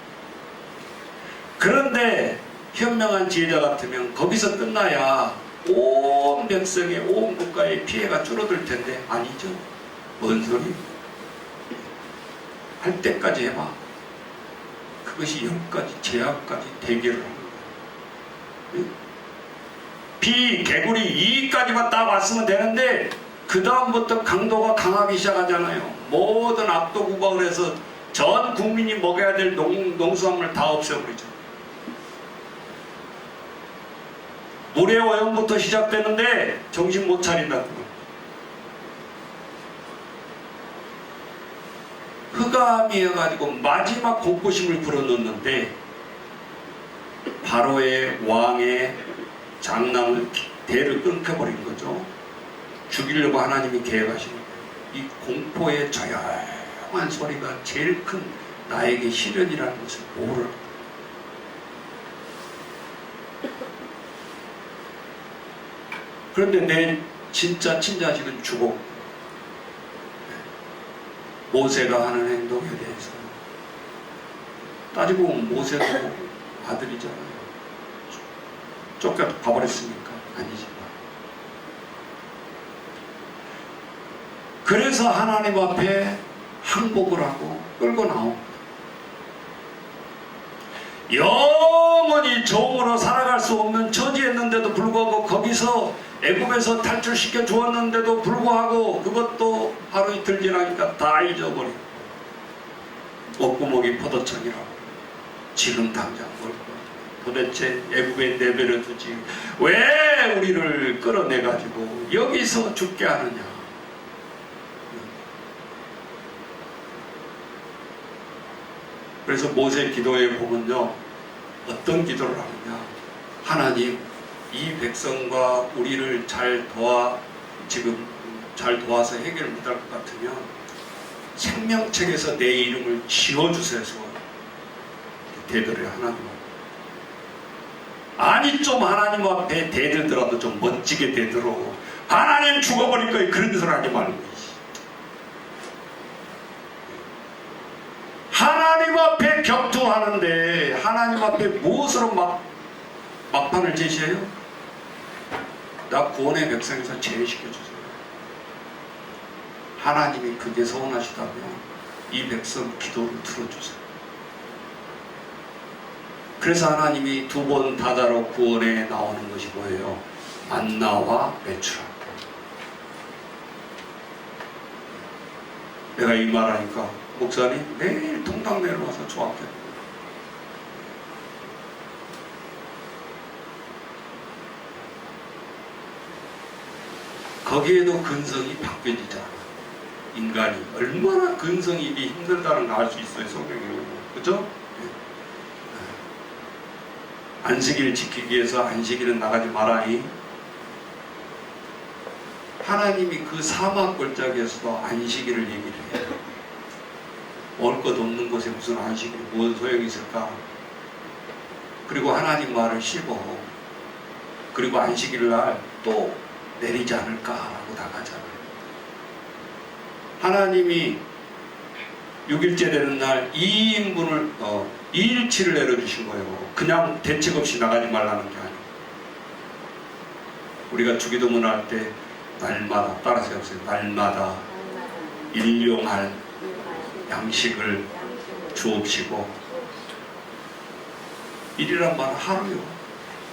그런데 현명한 지혜자 같으면 거기서 끝나야 온 백성의 온 국가의 피해가 줄어들 텐데 아니죠. 뭔 소리? 할 때까지 해봐. 그것이 10가지 제약까지 대결을 하는 거예요. 피, 개구리, 이까지만 딱 왔으면 되는데 그 다음부터 강도가 강하기 시작하잖아요. 모든 악독 우박을 해서 전 국민이 먹어야 될 농수산물 다 없애버리죠. 물의 오염부터 시작되는데 정신 못 차린다고. 흑암이어가지고 마지막 공포심을 불어넣는데 바로의 왕의 장남을 대를 끊겨버린 거죠. 죽이려고 하나님이 계획하신 거예요. 이 공포의 조용한 소리가 제일 큰 나에게 시련이라는 것을 모르는. 그런데 내 진짜 친자식은 죽었고 모세가 하는 행동에 대해서 따지고 보면 모세도 아들이잖아요. 쫓겨 가버렸으니까 아니지만. 그래서 하나님 앞에 항복을 하고 끌고 나옵니다. 영원히 종으로 살아갈 수 없는 처지였는데도 불구하고 거기서 애굽에서 탈출시켜 주었는데도 불구하고 그것도 하루 이틀 지나니까 다 잊어버리고 목구멍이 포도청이라고. 지금 당장 뭘 도대체 애굽에 내버려 두지 왜 우리를 끌어내가지고 여기서 죽게 하느냐. 그래서 모세 기도에 보면요, 어떤 기도를 하느냐. 하나님, 이 백성과 우리를 지금 잘 도와서 해결 못할 것 같으면 생명책에서 내 이름을 지워주셔서 대들어요. 하나님. 아니 좀 하나님 앞에 대들더라도 좀 멋지게 대들어. 하나님 죽어버릴 거예요. 그런 소리 하지 말고. 하나님 앞에 격투하는데 하나님 앞에 무엇으로 막판을 제시해요? 나 구원의 백성에서 제외시켜주세요. 하나님이 그게 서운하시다면 이 백성 기도를 들어주세요. 그래서 하나님이 2번 다다로 구원에 나오는 것이 뭐예요? 만나와 메추라. 내가 이 말하니까 목사님 매일 통당 내려와서 조합해. 거기에도 근성이 바뀌어지잖아. 인간이 얼마나 근성이 힘들다는 걸 알 수 있어요. 성경에 보면. 그죠? 안식일을 지키기 위해서 안식일은 나가지 마라이. 하나님이 그 사막 골짜기에서도 안식일을 얘기를 해요. 먹을 것 없는 곳에 무슨 안식일이 무슨 소용이 있을까? 그리고 하나님 말을 씹어. 그리고 안식일 날 또 내리지 않을까라고 나가잖아요. 하나님이 6일째 되는 날 2인분을 2일치를 내려주신 거예요. 그냥 대책 없이 나가지 말라는 게 아니에요. 우리가 주기도문 할 때 날마다 따라서 해보세요. 날마다 일용할 양식을 주옵시고, 1이란 말은 하루요.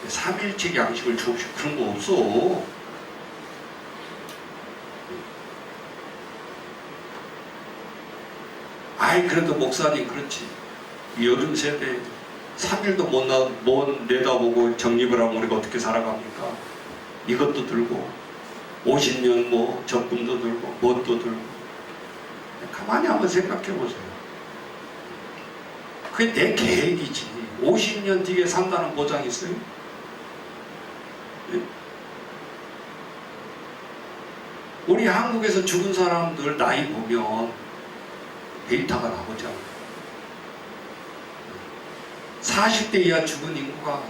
3일씩 양식을 주옵시고 그런 거 없어. 아이 그래도 목사님 그렇지. 요즘 세대 3일도 못 내다보고 적립을 하면 우리가 어떻게 살아갑니까? 이것도 들고 50년 뭐 적금도 들고 뭣도 들고. 가만히 한번 생각해 보세요. 그게 내 계획이지. 50년 뒤에 산다는 보장이 있어요? 우리 한국에서 죽은 사람들 나이 보면 데이터가 나오잖아요. 40대 이하 죽은 인구가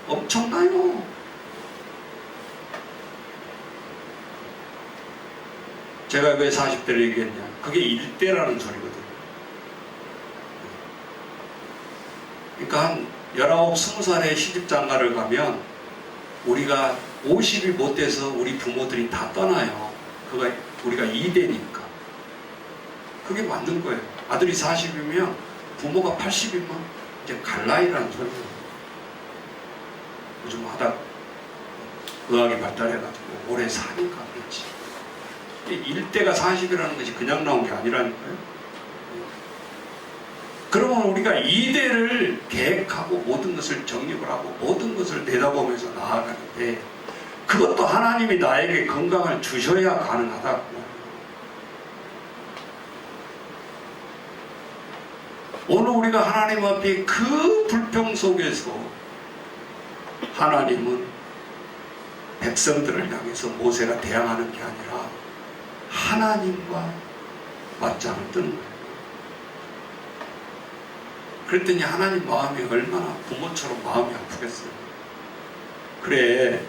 엄청나요. 제가 왜 40대를 얘기했냐? 그게 1대라는 소리거든요. 그러니까 한 19, 20살에 시집장가를 가면 우리가 50이 못 돼서 우리 부모들이 다 떠나요. 그가 우리가 2대니까. 그게 맞는 거예요. 아들이 40이면 부모가 80이면 이제 갈 나이라는 소리예요. 요즘 하다 의학이 발달해가지고 오래 사니까 그렇지. 1대가 40이라는 것이 그냥 나온 게 아니라니까요. 그러면 우리가 2대를 계획하고 모든 것을 정립을 하고 모든 것을 내다보면서 나아가는데, 그것도 하나님이 나에게 건강을 주셔야 가능하다고. 오늘 우리가 하나님 앞에 그 불평 속에서 하나님은 백성들을 향해서 모세가 대항하는 게 아니라 하나님과 맞짱을 뜨는 거예요. 그랬더니 하나님 마음이 얼마나 부모처럼 마음이 아프겠어요. 그래,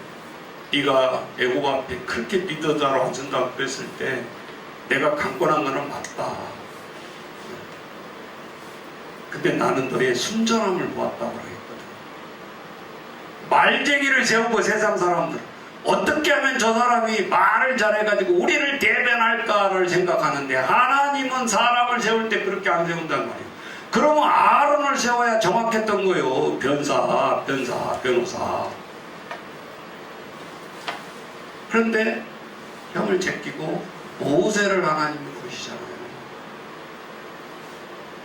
네가 애굽 앞에 그렇게 믿어자로 앉는다고 그랬을 때 내가 강권한 거는 맞다. 근데 나는 너의 순전함을 보았다고 그랬거든. 말쟁이를 세우고 세상 사람들 어떻게 하면 저 사람이 말을 잘해가지고 우리를 대변할까를 생각하는데, 하나님은 사람을 세울 때 그렇게 안 세운단 말이에요. 그러면 아론을 세워야 정확했던 거예요. 변호사. 그런데 형을 제끼고 모세를 하나님이 부르시잖아요.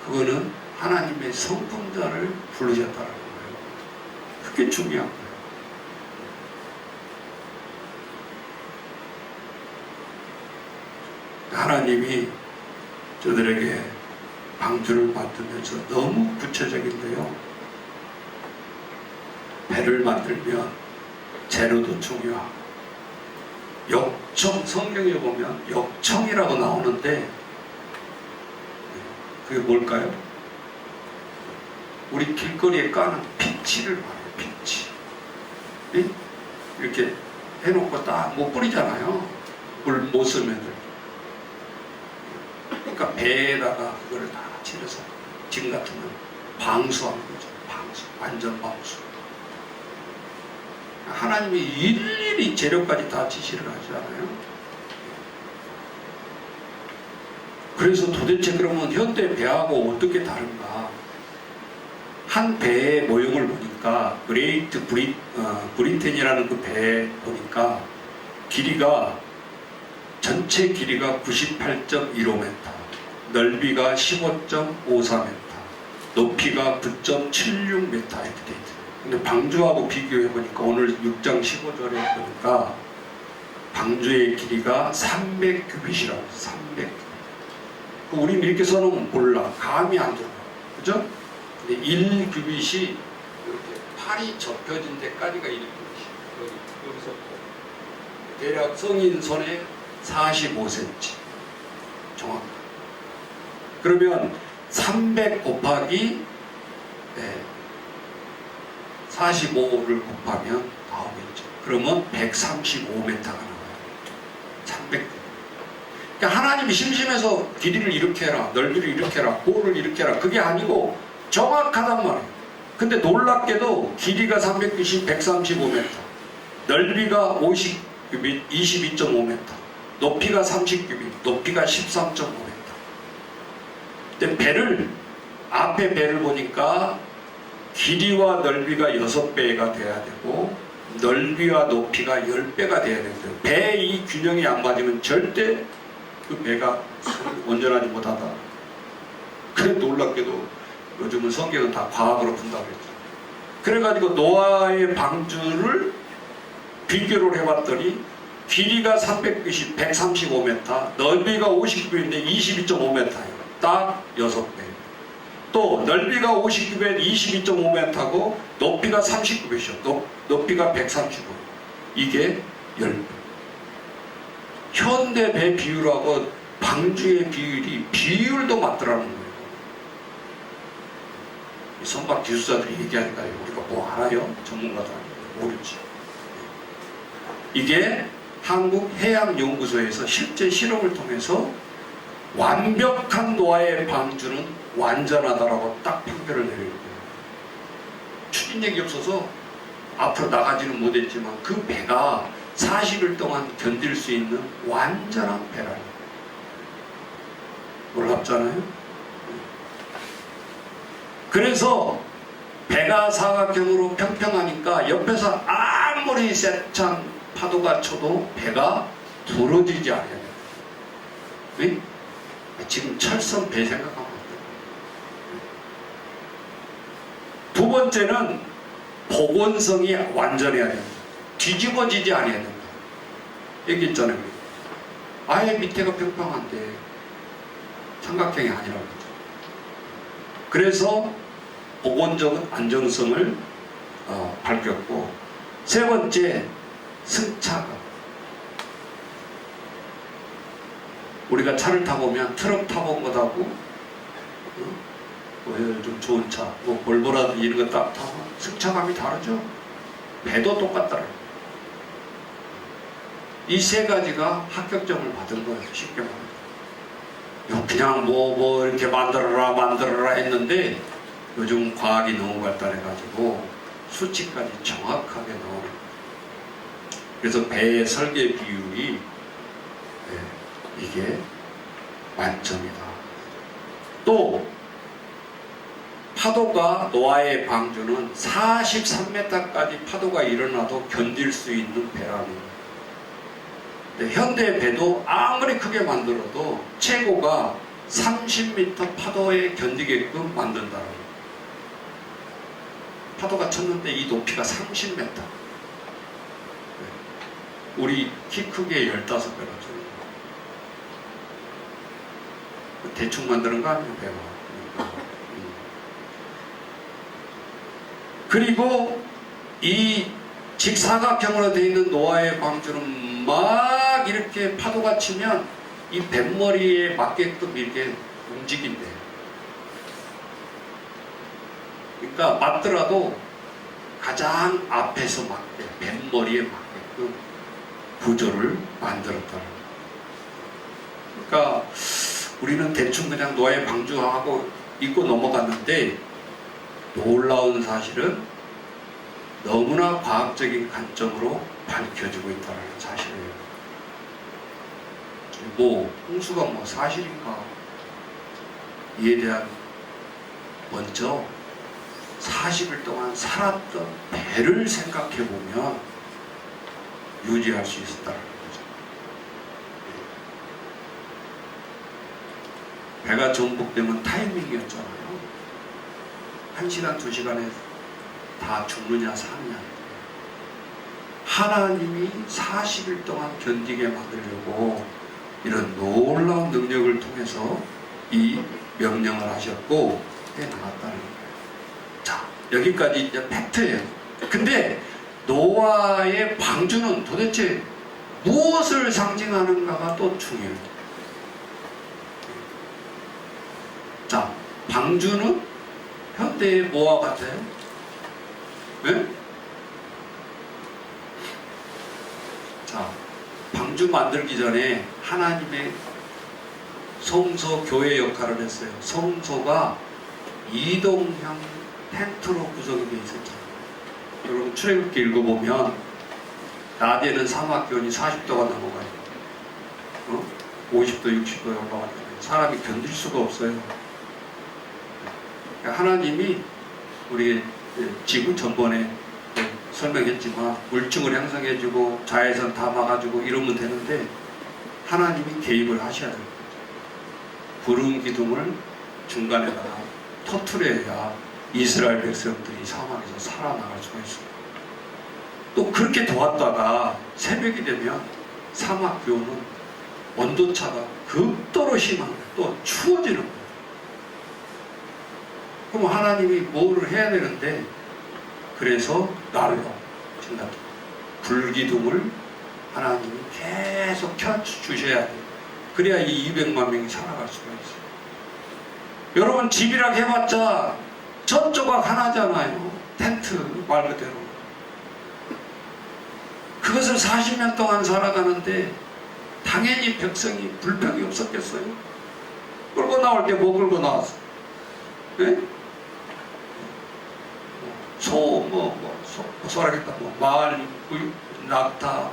그거는 하나님의 성품자를 부르셨다는 거예요. 그게 중요한 거예요. 하나님이 저들에게 방주를 만들면서 너무 구체적인데요. 배를 만들면 재료도 중요하고, 역청, 성경에 보면 역청이라고 나오는데 그게 뭘까요? 우리 길거리에 까는 피치를 말해요. 피치. 이렇게 해놓고 딱 못 뿌리잖아요. 물 못 쓰면. 그러니까 배에다가 그거를 다 칠해서 지금 같으면 방수하는 거죠. 방수. 완전 방수. 하나님이 일일이 재료까지 다 지시를 하시잖아요. 그래서 도대체 그러면 현대 배하고 어떻게 다른가? 한 배의 모형을 보니까 그레이트 브리텐이라는 그 배 보니까 길이가 전체 길이가 98.15m, 넓이가 15.54m, 높이가 9.76m 이렇게 돼 있어요. 근데 방주하고 비교해 보니까 오늘 6장 15절에 보니까 방주의 길이가 300규빗이라고. 300. 우리는 이렇게 써놓으면 몰라. 감이 안 들어. 그죠? 근데 1규빗이 이렇게 팔이 접혀진 데까지가 1규빗이. 여기서부터 대략 성인 손에 45cm 정확하게. 그러면 300 곱하기 45를 곱하면 나오겠죠. 그러면 135m가 나와요. 300. 그러니까 하나님이 심심해서 길이를 이렇게 해라, 넓이를 이렇게 해라, 고를 이렇게 해라, 그게 아니고 정확하단 말이에요. 근데 놀랍게도 길이가 390, 135m, 넓이가 50규빗, 22.5m, 높이가 30규빗, 높이가 13.5m. 근데 배를, 앞에 배를 보니까 길이와 넓이가 6배가 돼야 되고 넓이와 높이가 10배가 돼야 되거든요. 배의 균형이 안 맞으면 절대 그 배가 온전하지 못하다. 그래 놀랍게도 요즘은 성경은 다 과학으로 푼다고 했죠. 그래가지고 노아의 방주를 비교를 해봤더니 길이가 390, 135m, 넓이가 50규빗인데 22.5m예요. 딱 6배. 또 넓이가 50규빗, 22.5m고 높이가 30규빗이요. 높이가 135. 이게 10배. 현대 배 비율하고 방주의 비율이 비율도 맞더라는 거예요. 선박 기술사들이 얘기하니까 우리가 뭐 알아요? 전문가도 아니고 모르지. 이게 한국해양연구소에서 실제 실험을 통해서 완벽한 노아의 방주는 완전하다라고 딱 평가를 내리는 거예요. 추진력이 없어서 앞으로 나가지는 못했지만 그 배가 40일 동안 견딜 수 있는 완전한 배라는 거예요. 놀랍잖아요? 그래서 배가 사각형으로 평평하니까 옆에서 아무리 세찬 파도가 쳐도 배가 부러지지 않아요. 네? 지금 철선 배 생각하면 안 돼요. 두 번째는 복원성이 완전해야 된다. 뒤집어지지 않아야 된다. 얘기했잖아요. 아예 밑에가 평평한데 삼각형이 아니라고 했죠. 그래서 복원적인 안정성을 밝혔고, 세 번째 승차감. 우리가 차를 타보면 트럭 타본 것하고 좀 좋은 차, 뭐 볼보라든지 이런 거 딱 타면 승차감이 다르죠. 배도 똑같더라고요. 이 세 가지가 합격점을 받은 거예요. 쉽게 말하면. 그냥 뭐 이렇게 만들어라 했는데 요즘 과학이 너무 발달해가지고 수치까지 정확하게 나오는 거예요. 그래서 배의 설계 비율이 이게 만점이다. 또 파도가 노아의 방주는 43m까지 파도가 일어나도 견딜 수 있는 배라는 거예요. 현대 배도 아무리 크게 만들어도 최고가 30m 파도에 견디게끔 만든다는 거예요. 파도가 쳤는데 이 높이가 30m. 우리 키 크기의 15배라죠. 대충 만드는 거 아니에요, 배가. 그리고 이 직사각형으로 되어 있는 노아의 방주는 막 이렇게 파도가 치면 이 뱃머리에 맞게끔 이렇게 움직인대요. 그러니까 맞더라도 가장 앞에서 맞게, 뱃머리에 맞게끔 구조를 만들었다는 거예요. 그러니까 우리는 대충 그냥 노아의 방주하고 잊고 넘어갔는데, 놀라운 사실은 너무나 과학적인 관점으로 밝혀지고 있다는 사실이에요. 뭐 홍수가 뭐 사실인가? 이에 대한 먼저 40일 동안 살았던 배를 생각해 보면 유지할 수 있었다는 거죠. 배가 전복되면 타이밍이었잖아요. 1시간, 2시간에 다 죽느냐 사느냐. 하나님이 40일 동안 견디게 만들려고 이런 놀라운 능력을 통해서 이 명령을 하셨고 해 나갔다는 거예요. 여기까지 이제 팩트예요. 근데 노아의 방주는 도대체 무엇을 상징하는가가 또 중요해요. 자, 방주는 현대의 뭐와 같아요? 네? 자, 방주 만들기 전에 하나님의 성소 교회 역할을 했어요. 성소가 이동형 텐트로 구성이 되어 있었잖아요. 여러분 출애굽기 읽어보면 낮에는 사막 기온이 40도가 넘어가요. 50도, 60도에 올라가잖아요. 사람이 견딜 수가 없어요. 하나님이 우리 지구 전번에 설명했지만 물증을 형성해주고 자외선 다 막아주고 이러면 되는데 하나님이 개입을 하셔야 돼요. 구름 기둥을 중간에다가 터트려야 이스라엘 백성들이 사막에서 살아나갈 수가 있어요. 또 그렇게 도왔다가 새벽이 되면 사막 기온은 온도차가 극도로 심한 거예요. 또 추워지는 거예요. 그럼 하나님이 뭐를 해야 되는데 그래서 난로, 불기둥을 하나님이 계속 켜주셔야 돼요. 그래야 이 200만 명이 살아갈 수가 있어요. 여러분 집이라 해봤자 젖조각 하나잖아요. 텐트 말 그대로. 그것을 40년 동안 살아가는데 당연히 백성이 불평이 없었겠어요? 끌고 나올 때 뭐 끌고 나왔어? 네? 소라겠다, 말, 낙타, 다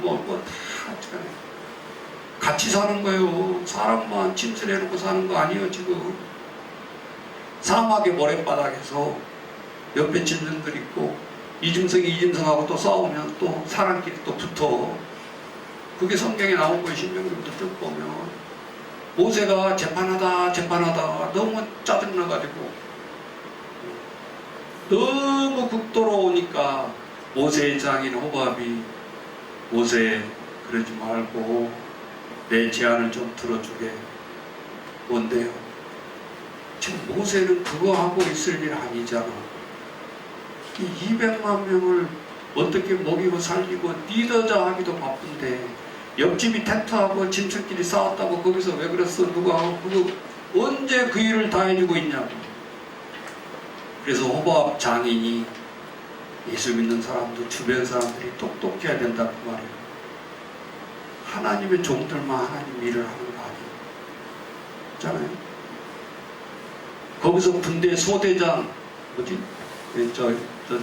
같이 사는 거예요. 사람만 침실해놓고 사는 거 아니에요, 지금. 사막의 모래바닥에서 옆에 짐승들 있고, 이짐승이 이짐승하고 또 싸우면 또 사람끼리 또 붙어. 그게 성경에 나온 거예요. 신명기부터 쭉 보면. 모세가 재판하다 너무 짜증나가지고 너무 극도로우니까 모세의 장인 호밥이 모세 그러지 말고 내 제안을 좀 들어주게. 뭔데요? 지금 모세는 그거 하고 있을 일 아니잖아. 이 200만 명을 어떻게 먹이고 살리고 리더자 하기도 바쁜데 옆집이 텐트하고 짐승끼리 싸웠다고 거기서 왜 그랬어? 누가 하고 그거 언제 그 일을 다 해주고 있냐고. 그래서 호밥 장인이 예수 믿는 사람도 주변 사람들이 똑똑해야 된다 그 말이에요. 하나님의 종들만 하나님 일을 하는 거 아니에요. 있잖아요. 거기서 군대 소대장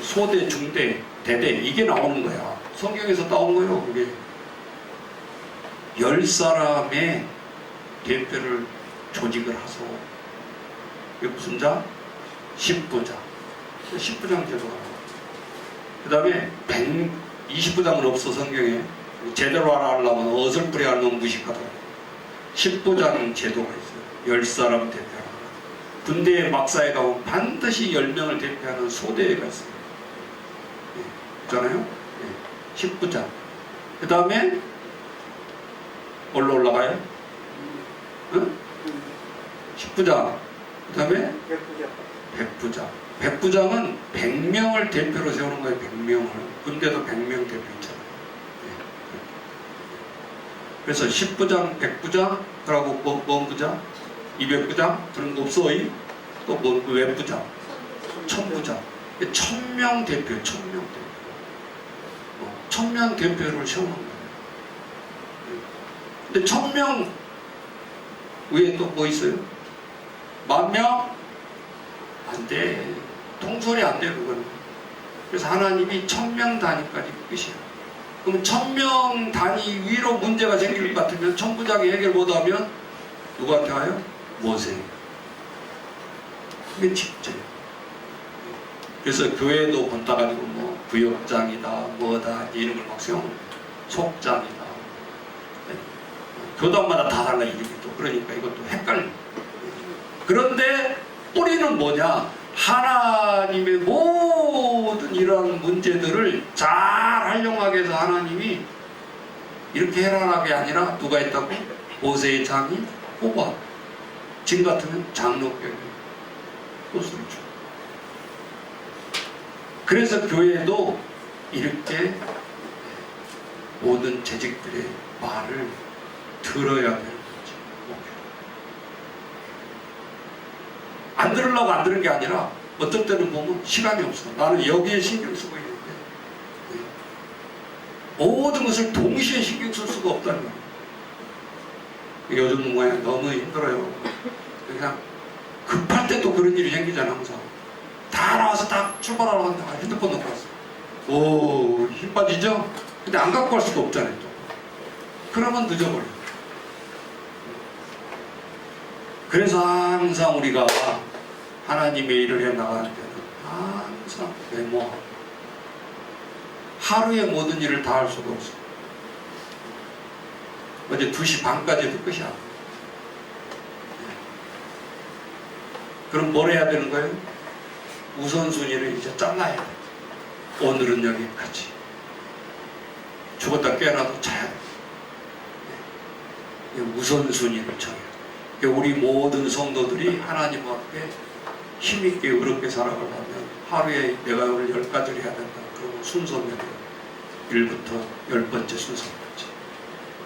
소대, 중대, 대대 이게 나오는 거야. 성경에서 나온 거예요. 그게 10사람의 대표를 조직을 하소. 이게 무슨 자? 10부장. 10부장 제도가 나와요. 그 다음에 120부장은 없어 성경에. 제대로 하려면 어설프게 하려면 무식하더라고요. 10부장 제도가 있어요. 10사람 대표하는. 군대에 막사에 가면 반드시 10명을 대표하는 소대가 있어요. 있잖아요. 10부장. 그 다음에 올라가요? 응? 10부장. 그 다음에 100부장. 100부장은 100명을 대표로 세우는 거예요. 100명을. 군대도 100명 대표 있잖아요. 그래서 10부장, 100부장, 그러고 뭔 부장? 200부장? 그런 거 없어. 또 뭔 외부장? 1000부장. 1000명 대표, 1000명 대표. 1000명 대표를 세우는 거예요. 근데 1000명 위에 또 뭐 있어요? 10,000명? 안 돼. 통솔이 안 돼, 그거는. 그래서 하나님이 1000명 단위까지 끝이야. 그럼 1000명 단위 위로 문제가 생길 것 같으면 천부장이 해결 못하면 누구한테 가요? 모세. 그게 직접. 그래서 교회도 본따가지고 뭐 구역장이다, 뭐다 이런 걸 막 세우는 속장이다. 교단마다 다 달라 이름이 또. 그러니까 이것도 헷갈려. 그런데 뿌리는 뭐냐? 하나님의 모든 이러한 문제들을 잘 활용하게 해서 하나님이 이렇게 해라라는 게 아니라 누가 했다고? 모세의 장이 호밥. 지금 같으면 장로교회 소스를 줘. 그래서 교회도 이렇게 모든 재직들의 말을 들어야 되는 거지. 안 들으려고 안 들은 게 아니라 어떤 때는 보면 시간이 없어. 나는 여기에 신경 쓰고 있는데 모든 것을 동시에 신경 쓸 수가 없다는 거예요. 요즘 모양 너무 힘들어요. 그냥 급할 때도 그런 일이 생기잖아. 항상 다 나와서 딱 출발하러 갔는데 핸드폰 놓고 왔어. 오, 힘 빠지죠? 근데 안 갖고 갈 수가 없잖아요. 또. 그러면 늦어버려. 그래서 항상 우리가 하나님의 일을 해 나가는 데는 항상 메모하고 하루에 모든 일을 다 할 수가 없어. 어제 2시 반까지도 끝이야. 그럼 뭘 해야 되는 거예요? 우선순위를 이제 잘라야 돼. 오늘은 여기까지. 죽었다 깨어나도 자야 돼. 우선순위를 정해야 돼. 우리 모든 성도들이 하나님 앞에 힘있게 의롭게 살아가려면 하루에 내가 오늘 10가지를 해야 된다. 그러면 순서면 1부터 10번째 순서까지.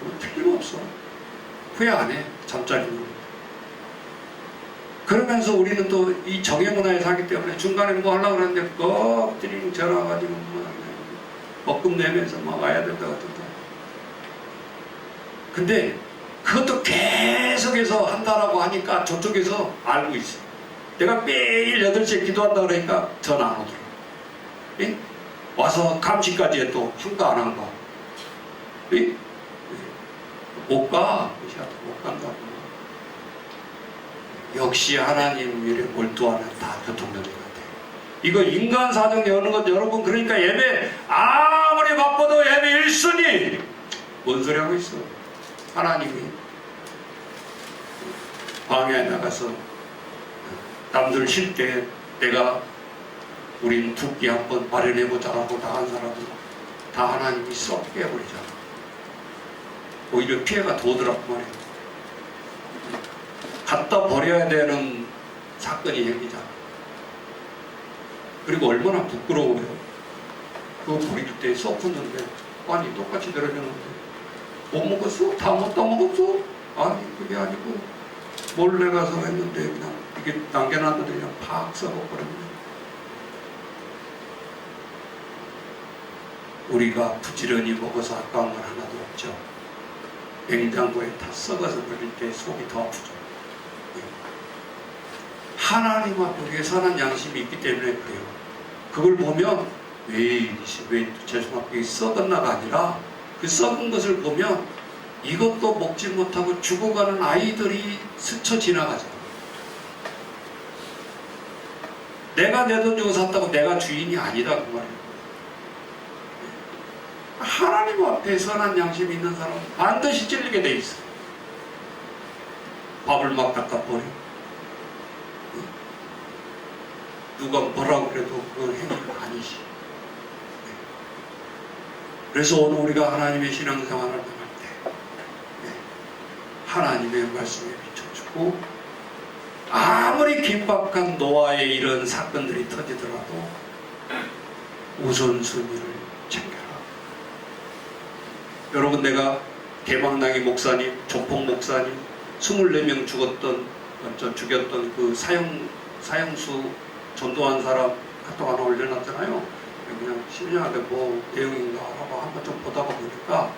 그건 틀림없어. 후회 안 해. 잠자리는. 그러면서 우리는 또 이 정예문화에 살기 때문에 중간에 뭐 하려고 그러는데 껍질이 절어가지고 먹금 내면서 막 와야 된다 하던가. 근데 그것도 계속해서 한다라고 하니까 저쪽에서 알고 있어. 내가 매일 8시에 기도한다 그러니까 전화 안 오더라. 예? 와서 감시까지 또 한가 안 한가. 예? 못 가. 못 간다고. 역시 하나님 일에 몰두하면 다 교통되는 것 같아요. 이거 인간 사정 여는 것 여러분, 그러니까 예배 아무리 바빠도 예배 1순위 뭔 소리 하고 있어. 하나님이 방에 나가서 남들 쉴 때 내가 우린 두 끼 한번 마련해보자 하고 나간 사람은 다 하나님이 썩 깨버리잖아. 오히려 피해가 더 더라고 말이에요. 갖다 버려야 되는 사건이 생기잖아. 그리고 얼마나 부끄러워요. 그거 버릴 때 썩었는데 아니 똑같이 내려주는데 못 먹었어? 다 못 다 먹었어? 아니 그게 아니고 몰래 가서 했는데 그냥 이게 남겨놨는데 그냥 팍 썩어버렸네. 우리가 부지런히 먹어서 아까운 건 하나도 없죠. 냉장고에 다 썩어서 버릴 때 속이 더 아프죠. 하나님 앞에 선한 양심이 있기 때문에 그래요. 그걸 보면 왜 죄송합게 썩었나가 아니라 그 썩은 것을 보면 이것도 먹지 못하고 죽어가는 아이들이 스쳐 지나가잖아. 내가 내 돈 주고 샀다고 내가 주인이 아니다 그 말이에요. 하나님 앞에 선한 양심이 있는 사람은 반드시 찔리게 돼 있어. 밥을 막 갖다 버려. 누가 뭐라고 그래도 그건 행위는 아니지. 그래서 오늘 우리가 하나님의 신앙생활을 할 때 하나님의 말씀에 비춰주고 아무리 긴박한 노아의 이런 사건들이 터지더라도 우선순위를 챙겨라. 여러분, 내가 대망나기 목사님, 조폭 목사님 24명 죽였던 그 사형수 전도한 사람 카톡 하나 올려놨잖아요. 그냥 심심하게 뭐 내용인가 하고 한번 좀 보다가 보니까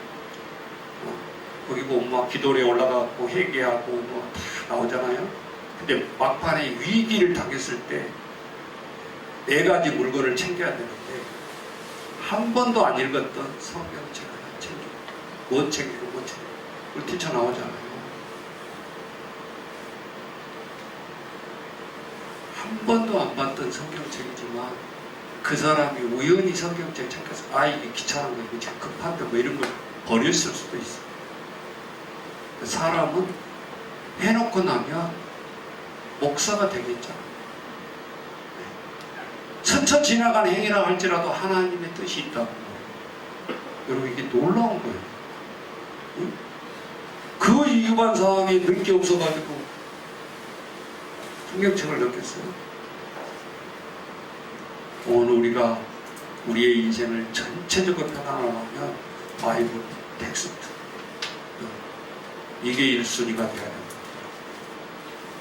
거기 막 기도에 올라가고 회개하고 뭐 다 나오잖아요. 근데 막판에 위기를 당했을 때 4가지 물건을 챙겨야 되는데 한 번도 안 읽었던 성경책을 안 챙기고 못 챙기고 그걸 뛰쳐나오잖아요. 한 번도 안 봤던 성경책이지만 그 사람이 우연히 성경책 챙겨서 이게 귀찮은 거 이거 참 급한데 뭐 이런 걸 버렸을 수도 있어. 사람은 해놓고 나면 목사가 되겠잖아. 스쳐 지나간 행위라 할지라도 하나님의 뜻이 있다고. 여러분, 이게 놀라운 거예요. 응? 그 위급한 상황에 늦게 없어가지고 성경책을 넣겠어요. 오늘 우리가 우리의 인생을 전체적으로 편안하면 바이블 텍스트 이게 1순위가 되어야 됩니다.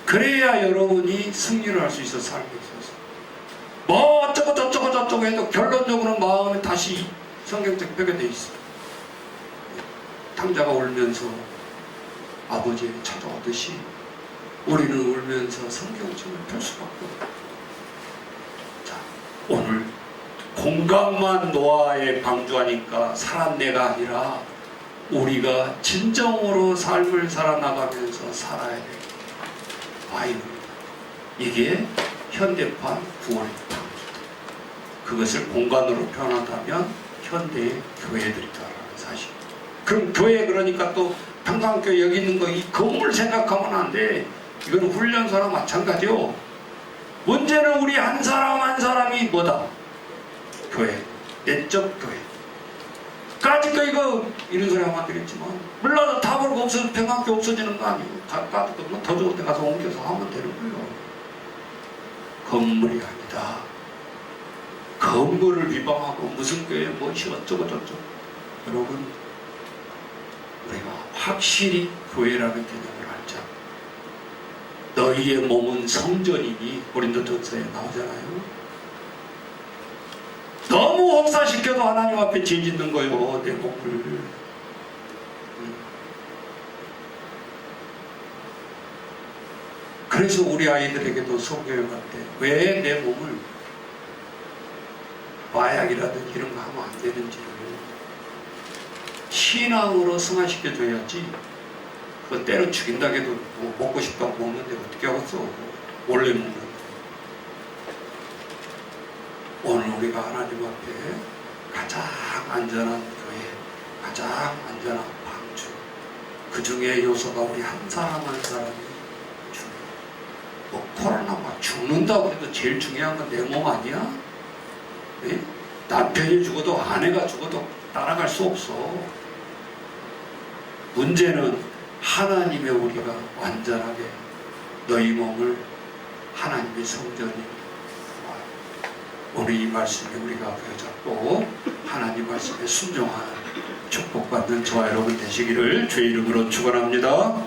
그래야 여러분이 승리를 할 수 있어. 삶에 있어서 뭐 어쩌고 저쩌고 저쩌고 해도 결론적으로는 마음에 다시 성경책 펴게 돼 있어. 탕자가 울면서 아버지에게 찾아오듯이 우리는 울면서 성경책을 펼 수밖에 없다. 자, 오늘 공간만 노아에 방주하니까 살았네가 아니라 우리가 진정으로 삶을 살아나가면서 살아야 돼. 바이블. 이게 현대판 구원의 방주다. 그것을 공간으로 표현한다면 현대의 교회들이다라는 사실. 그럼 교회 그러니까 또 평강교회 여기 있는 거 이 건물 생각하면 안 돼. 이건 훈련소랑 마찬가지요. 문제는 우리 한 사람 한 사람이 뭐다? 교회. 내적 교회. 까짓거 이거 이런 소리 하면 안 되겠지만 물론 다 벌고 없어도 평강교회 없어지는 거 아니에요. 까짓거 더 좋은 데 가서 옮겨서 하면 되는 거예요. 건물이 아니다. 건물을 비방하고 무슨 교회 무엇이 어쩌고 저쩌고. 여러분 우리가 확실히 교회라는 개념을 알자. 너희의 몸은 성전이니 고린도전서에 나오잖아요. 너무 혹사시켜도 하나님 앞에 죄 짓는 거예요. 내 몸을. 그래서 우리 아이들에게도 소교육 할 때 왜 내 몸을 마약이라든지 이런 거 하면 안 되는지를 신앙으로 승화시켜줘야지. 그거 때려 죽인다 해도 뭐 먹고 싶다고 먹는데 어떻게 하겠어. 원래 먹는 거. 오늘 우리가 하나님 앞에 가장 안전한 교회, 가장 안전한 방주, 그 중에 요소가 우리 한 사람 한 사람이 중요해. 뭐 코로나 막 죽는다고 해도 제일 중요한 건 내 몸 아니야? 네? 남편이 죽어도 아내가 죽어도 따라갈 수 없어. 문제는 하나님의 우리가 완전하게 너희 몸을 하나님의 성전이 오늘 이 말씀에 우리가 붙잡고 하나님 말씀에 순종한 축복받는 저와 여러분 되시기를 주의 이름으로 축원합니다.